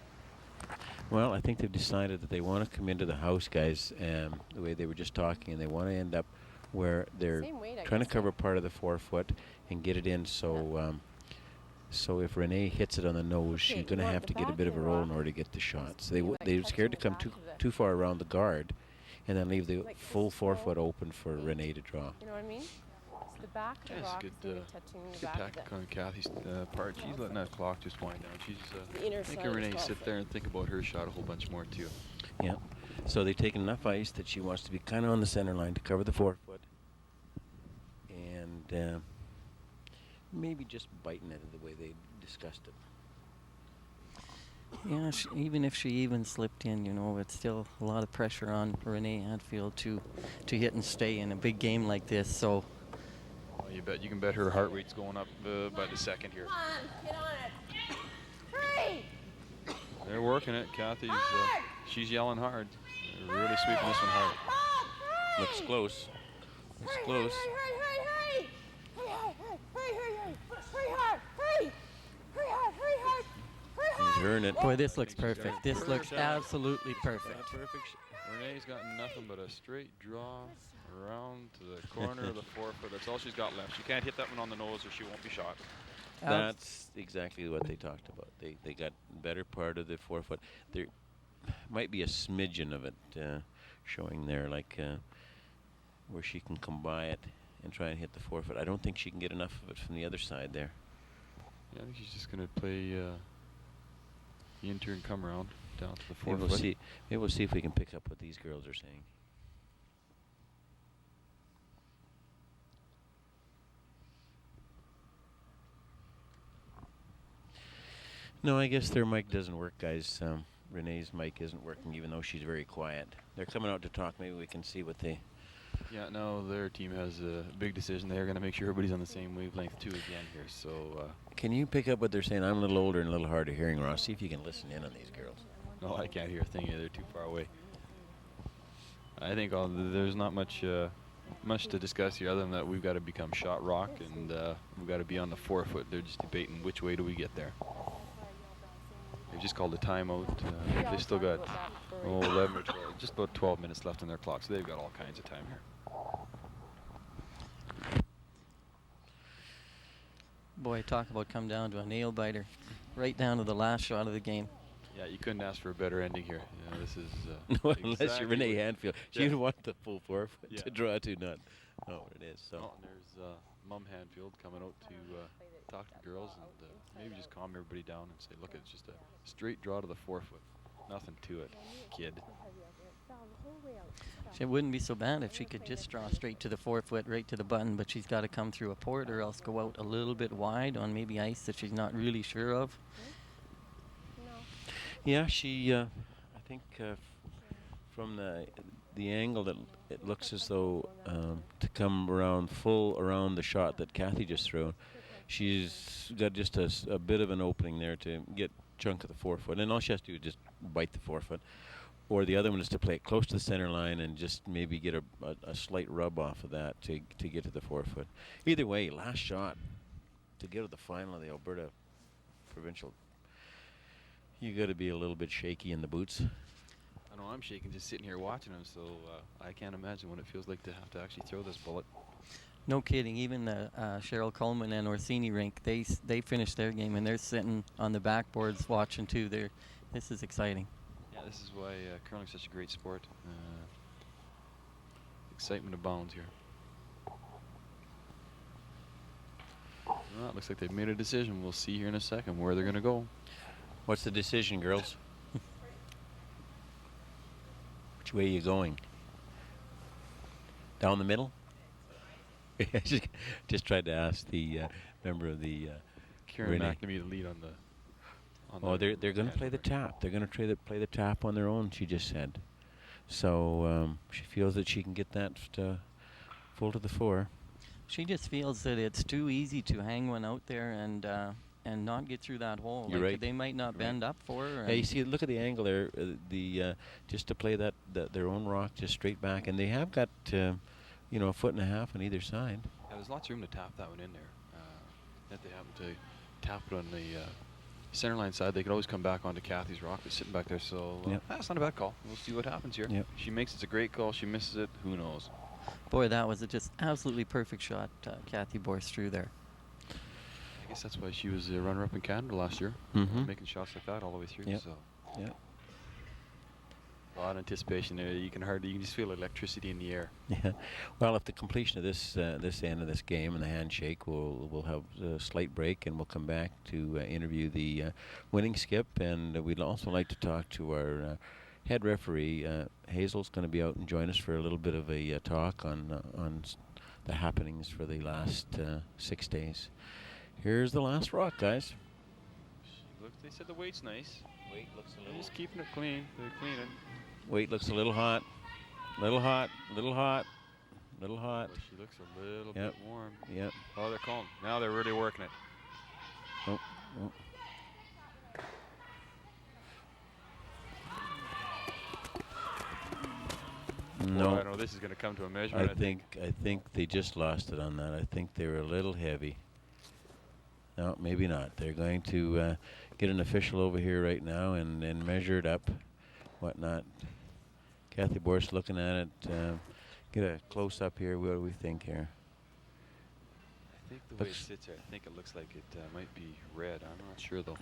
Well, I think they've decided that they want to come into the house, guys, the way they were just talking, and they want to end up where they're Same weight, I trying to guess, cover part of the 4 foot and get it in. So, so if Renee hits it on the nose, Okay, she's you going to want have the to get a back bit of of a the roll rock in order to get the shot. So be they're like scared to touching come the back of the- too far around the guard, and then leave the Like this full 4 foot full open for 8. Renee to draw. You know what I mean? So the back of the Yeah, it's rock good, is going to be touching the Good back of tactic the... on Cathy's part. She's letting that clock just wind down. She's The inner side making of Renee 12 sit foot. there and think about her shot a whole bunch more too. Yeah. So they've taken enough ice that she wants to be kind of on the center line to cover the 4 foot, and maybe just biting it the way they discussed it. Yeah, even if she even slipped in, you know, it's still a lot of pressure on Renee Handfield to hit and stay in a big game like this. So Well, you can bet her heart rate's going up by the second here. Come on, get on it. 3! They're working it. Cathy's she's yelling hard. They're really sweeping this one hard. Looks close. Looks close. He's hearing it. boy, this looks She's got perfect. a This perfect looks shot. absolutely perfect. Renee's got nothing but a straight draw around to the corner of the 4 foot. That's all she's got left. She can't hit that one on the nose or she won't be shot. That's exactly what they talked about. They got better part of the 4 foot. There might be a smidgen of it showing there, like where she can come by it and try and hit the 4 foot. I don't think she can get enough of it from the other side there. Yeah, I think she's just going to play the intern come around down to the 4 Maybe foot. we'll see. Maybe we'll see if we can pick up what these girls are saying. No, I guess their mic doesn't work, guys. Renee's mic isn't working, even though she's very quiet. They're coming out to talk. Maybe we can see what they... Yeah, no, their team has a big decision. They're going to make sure everybody's on the same wavelength too again here. So Can you pick up what they're saying? I'm a little older and a little hard of hearing, Ross. See if you can listen in on these girls. no, I can't hear a thing. They're too far away. I think there's not much to discuss here other than that we've got to become shot rock and we've got to be on the 4 foot. They're just debating which way do we get there. They've just called a timeout. They've still got 11 or 12, just about 12 minutes left on their clock, so they've got all kinds of time here. Boy, talk about come down to a nail biter, right down to the last shot of the game. Yeah, you couldn't ask for a better ending here. Yeah, this is No, unless exactly you're Renee what- Handfield. She Yeah. would want the full 4 foot Yeah. to draw to, not what it is. So. Oh, and there's Mum Handfield coming out to talk to the girls and maybe just calm everybody down and say, look, it's just a straight draw to the 4 foot. Nothing to it, kid. It wouldn't be so bad if she could just draw straight to the 4 foot, right to the button, but she's got to come through a port or else go out a little bit wide on maybe ice that she's not really sure of. Yeah, she. I think from the angle that it looks as though to come around full around the shot that Cathy just threw, she's got just a bit of an opening there to get chunk of the 4 foot, and all she has to do is just bite the 4 foot. Or the other one is to play it close to the center line and just maybe get a slight rub off of that to get to the 4 foot. Either way, last shot to get to the final of the Alberta Provincial. You got to be a little bit shaky in the boots. I know I'm shaking just sitting here watching them, so I can't imagine what it feels like to have to actually throw this bullet. No kidding. Even the Cheryl Coleman and Orsini rink, they finished their game and they're sitting on the backboards watching too. This is exciting. Yeah, this is why curling's such a great sport. Excitement abounds here. Well, it looks like they've made a decision. We'll see here in a second where they're going to go. What's the decision, girls? Which way are you going? Down the middle? Just tried to ask the member of the Karen Renee. McNamee to lead on the. Oh, they're going to play the tap. They're going to play the tap on their own, she just said. So she feels that she can get that full to the fore. She just feels that it's too easy to hang one out there and not get through that hole. You're like right. They might not bend up for her. Yeah, you see, look at the angle there. Just to play their own rock just straight back, and they have got a foot and a half on either side. Yeah, there's lots of room to tap that one in there. If they happen to tap it on the center line side, they can always come back onto Cathy's rock that's sitting back there. So that's not a bad call. We'll see what happens here. Yep. She makes it's a great call. She misses it. Who knows? Boy, that was a just absolutely perfect shot Cathy Borst threw there. I guess that's why she was a runner-up in Canada last year, making shots like that all the way through. Yep. So Yep. a lot of anticipation there. You can just feel electricity in the air. Yeah. Well, at the completion of this end of this game and the handshake, we'll have a slight break, and we'll come back to interview the winning skip, and we'd also like to talk to our head referee. Hazel's going to be out and join us for a little bit of a talk on the happenings for the last 6 days. Here's the last rock, guys. They said the weight's nice. Weight looks a They're just keeping it clean. They're cleaning. Weight looks a little hot. Little hot. Little hot. Little hot. Well, she looks a little bit warm. Yep. Oh, they're calm. Now they're really working it. Oh. No, Well, I know this is going to come to a measurement. I think they just lost it on that. I think they were a little heavy. No, maybe not. They're going to get an official over here right now and measure it up, whatnot. Cathy Borst looking at it. Get a close up here. What do we think here? I think the way it sits there, I think it looks like it might be red. I'm not sure though.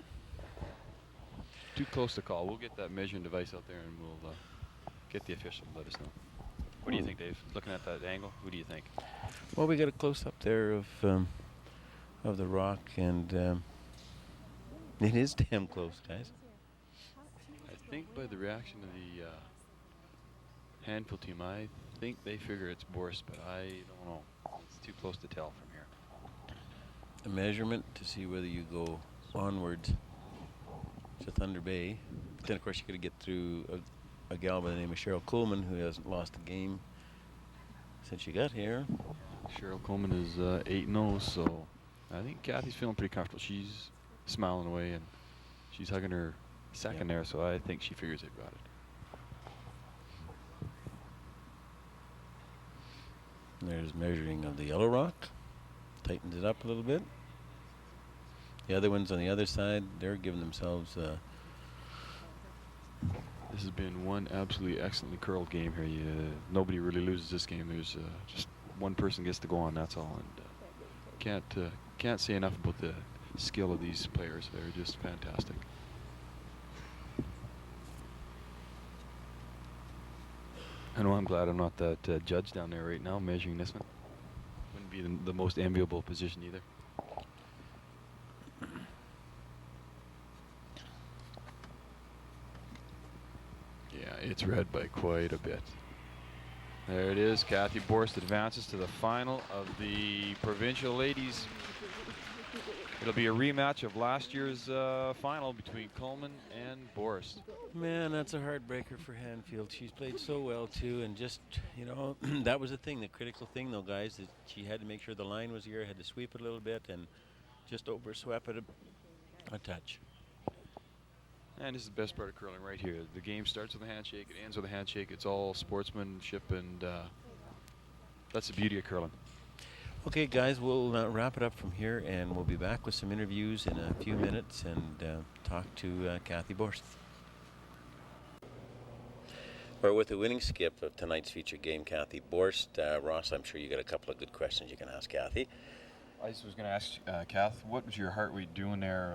Too close to call. We'll get that measuring device out there and we'll get the official to let us know. What do you think, Dave? Looking at that angle, who do you think? Well, we got a close up there of the rock, and it is damn close, guys. I think by the reaction of the Handfield team, I think they figure it's Borst, but I don't know. It's too close to tell from here. A measurement to see whether you go onwards to Thunder Bay. But then, of course, you got to get through a gal by the name of Cheryl Coleman, who hasn't lost a game since she got here. Cheryl Coleman is 8-0, so I think Cathy's feeling pretty comfortable. She's smiling away, and she's hugging her second there, so I think she figures they've got it. There's measuring of the yellow rock. Tightens it up a little bit. The other ones on the other side, they're giving themselves This has been one absolutely excellently curled game here. Nobody really loses this game. There's just one person gets to go on, that's all. And can't say enough about the skill of these players. They're just fantastic. I know I'm glad I'm not that judge down there right now measuring this one. Wouldn't be the most enviable position either. Yeah, it's red by quite a bit. There it is. Cathy Borst advances to the final of the Provincial Ladies. It'll be a rematch of last year's final between Coleman and Borst. man, that's a heartbreaker for Handfield. She's played so well too, and just that was the thing, the critical thing though, guys, that she had to make sure the line was here, had to sweep it a little bit, and just overswept it a touch. And this is the best part of curling right here. The game starts with a handshake, it ends with a handshake. It's all sportsmanship, and that's the beauty of curling. Okay, guys, we'll wrap it up from here, and we'll be back with some interviews in a few minutes and talk to Cathy Borst. We're with the winning skip of tonight's featured game, Cathy Borst. Ross, I'm sure you got a couple of good questions you can ask Cathy. I just was going to ask, Kath, what was your heart rate doing there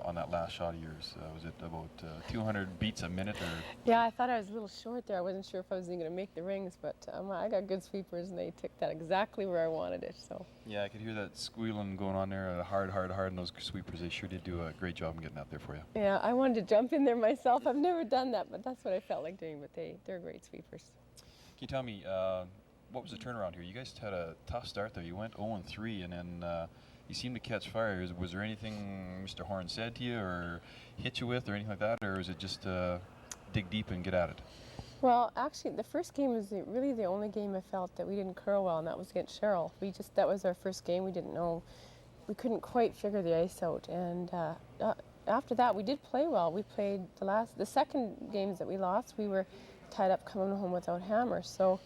on that last shot of yours? Was it about 200 beats a minute? Or? Yeah, I thought I was a little short there. I wasn't sure if I was even going to make the rings, but I got good sweepers, and they took that exactly where I wanted it. So. Yeah, I could hear that squealing going on there, hard, and those sweepers, they sure did do a great job in getting out there for you. Yeah, I wanted to jump in there myself. I've never done that, but that's what I felt like doing, but they're great sweepers. Can you tell me, what was the turnaround here? You guys had a tough start there. You went 0-3, and then you seemed to catch fire. Was there anything Mr. Horn said to you or hit you with or anything like that, or was it just dig deep and get at it? Well, actually, the first game was really the only game I felt that we didn't curl well, and that was against Cheryl. That was our first game. We didn't know, we couldn't quite figure the ice out, and after that we did play well. We played the second games that we lost, we were tied up coming home without hammers, so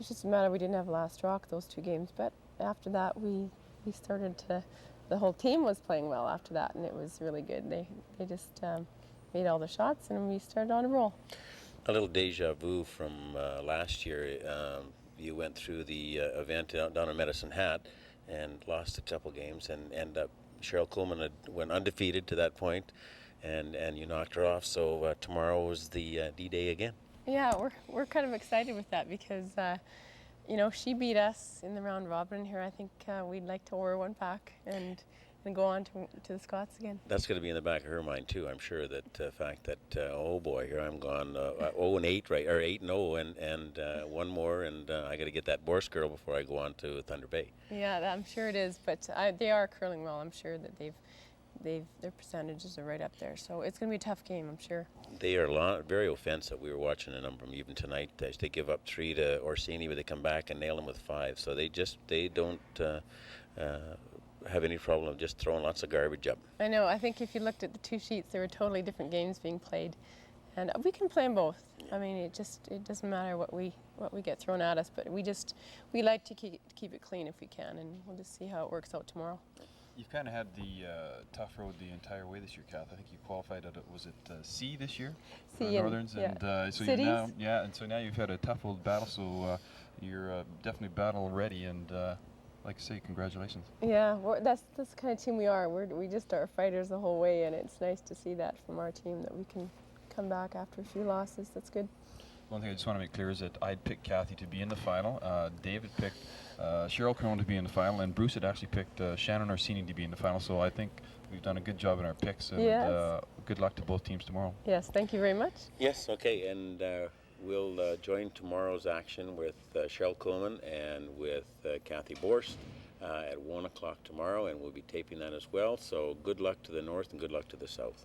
it's just a matter we didn't have last rock those 2 games. But after that we started to, the whole team was playing well after that, and it was really good. They just made all the shots, and we started on a roll. A little deja vu from last year. You went through the event down in Medicine Hat and lost a couple games, and ended up, Cheryl Coleman went undefeated to that point, and you knocked her off. So tomorrow was the D-Day again. Yeah, we're kind of excited with that because you know, she beat us in the round robin here. I think we'd like to wear one back and go on to the Scots again. That's going to be in the back of her mind too, I'm sure, that fact that oh boy, here I'm gone 0-8, right, or 8-0, and one more, and I got to get that Borst girl before I go on to Thunder Bay. Yeah, I'm sure it is, but they are curling well. I'm sure that their percentages are right up there, so it's going to be a tough game, I'm sure. They are very offensive. We were watching a number of them even tonight. They give up 3 to Orsini, but they come back and nail them with 5. So they don't have any problem of just throwing lots of garbage up. I know. I think if you looked at the 2 sheets, there were totally different games being played, and we can play them both. I mean, it doesn't matter what we get thrown at us, but we like to keep it clean if we can, and we'll just see how it works out tomorrow. You've kind of had the tough road the entire way this year, Kath. I think you qualified at C this year for C Northerns, yeah. and so now you've had a tough old battle. So you're definitely battle ready, and like I say, congratulations. Yeah, that's the kind of team we are. We just are fighters the whole way, and it's nice to see that from our team, that we can come back after a few losses. That's good. One thing I just want to make clear is that I'd picked Cathy to be in the final. David picked Cheryl Crone to be in the final, and Bruce had actually picked Shannon Orsini to be in the final. So I think we've done a good job in our picks, and yes. Good luck to both teams tomorrow. Yes, thank you very much. Yes, okay, and we'll join tomorrow's action with Cheryl Coleman and with Cathy Borst at 1 o'clock tomorrow, and we'll be taping that as well. So good luck to the north and good luck to the south.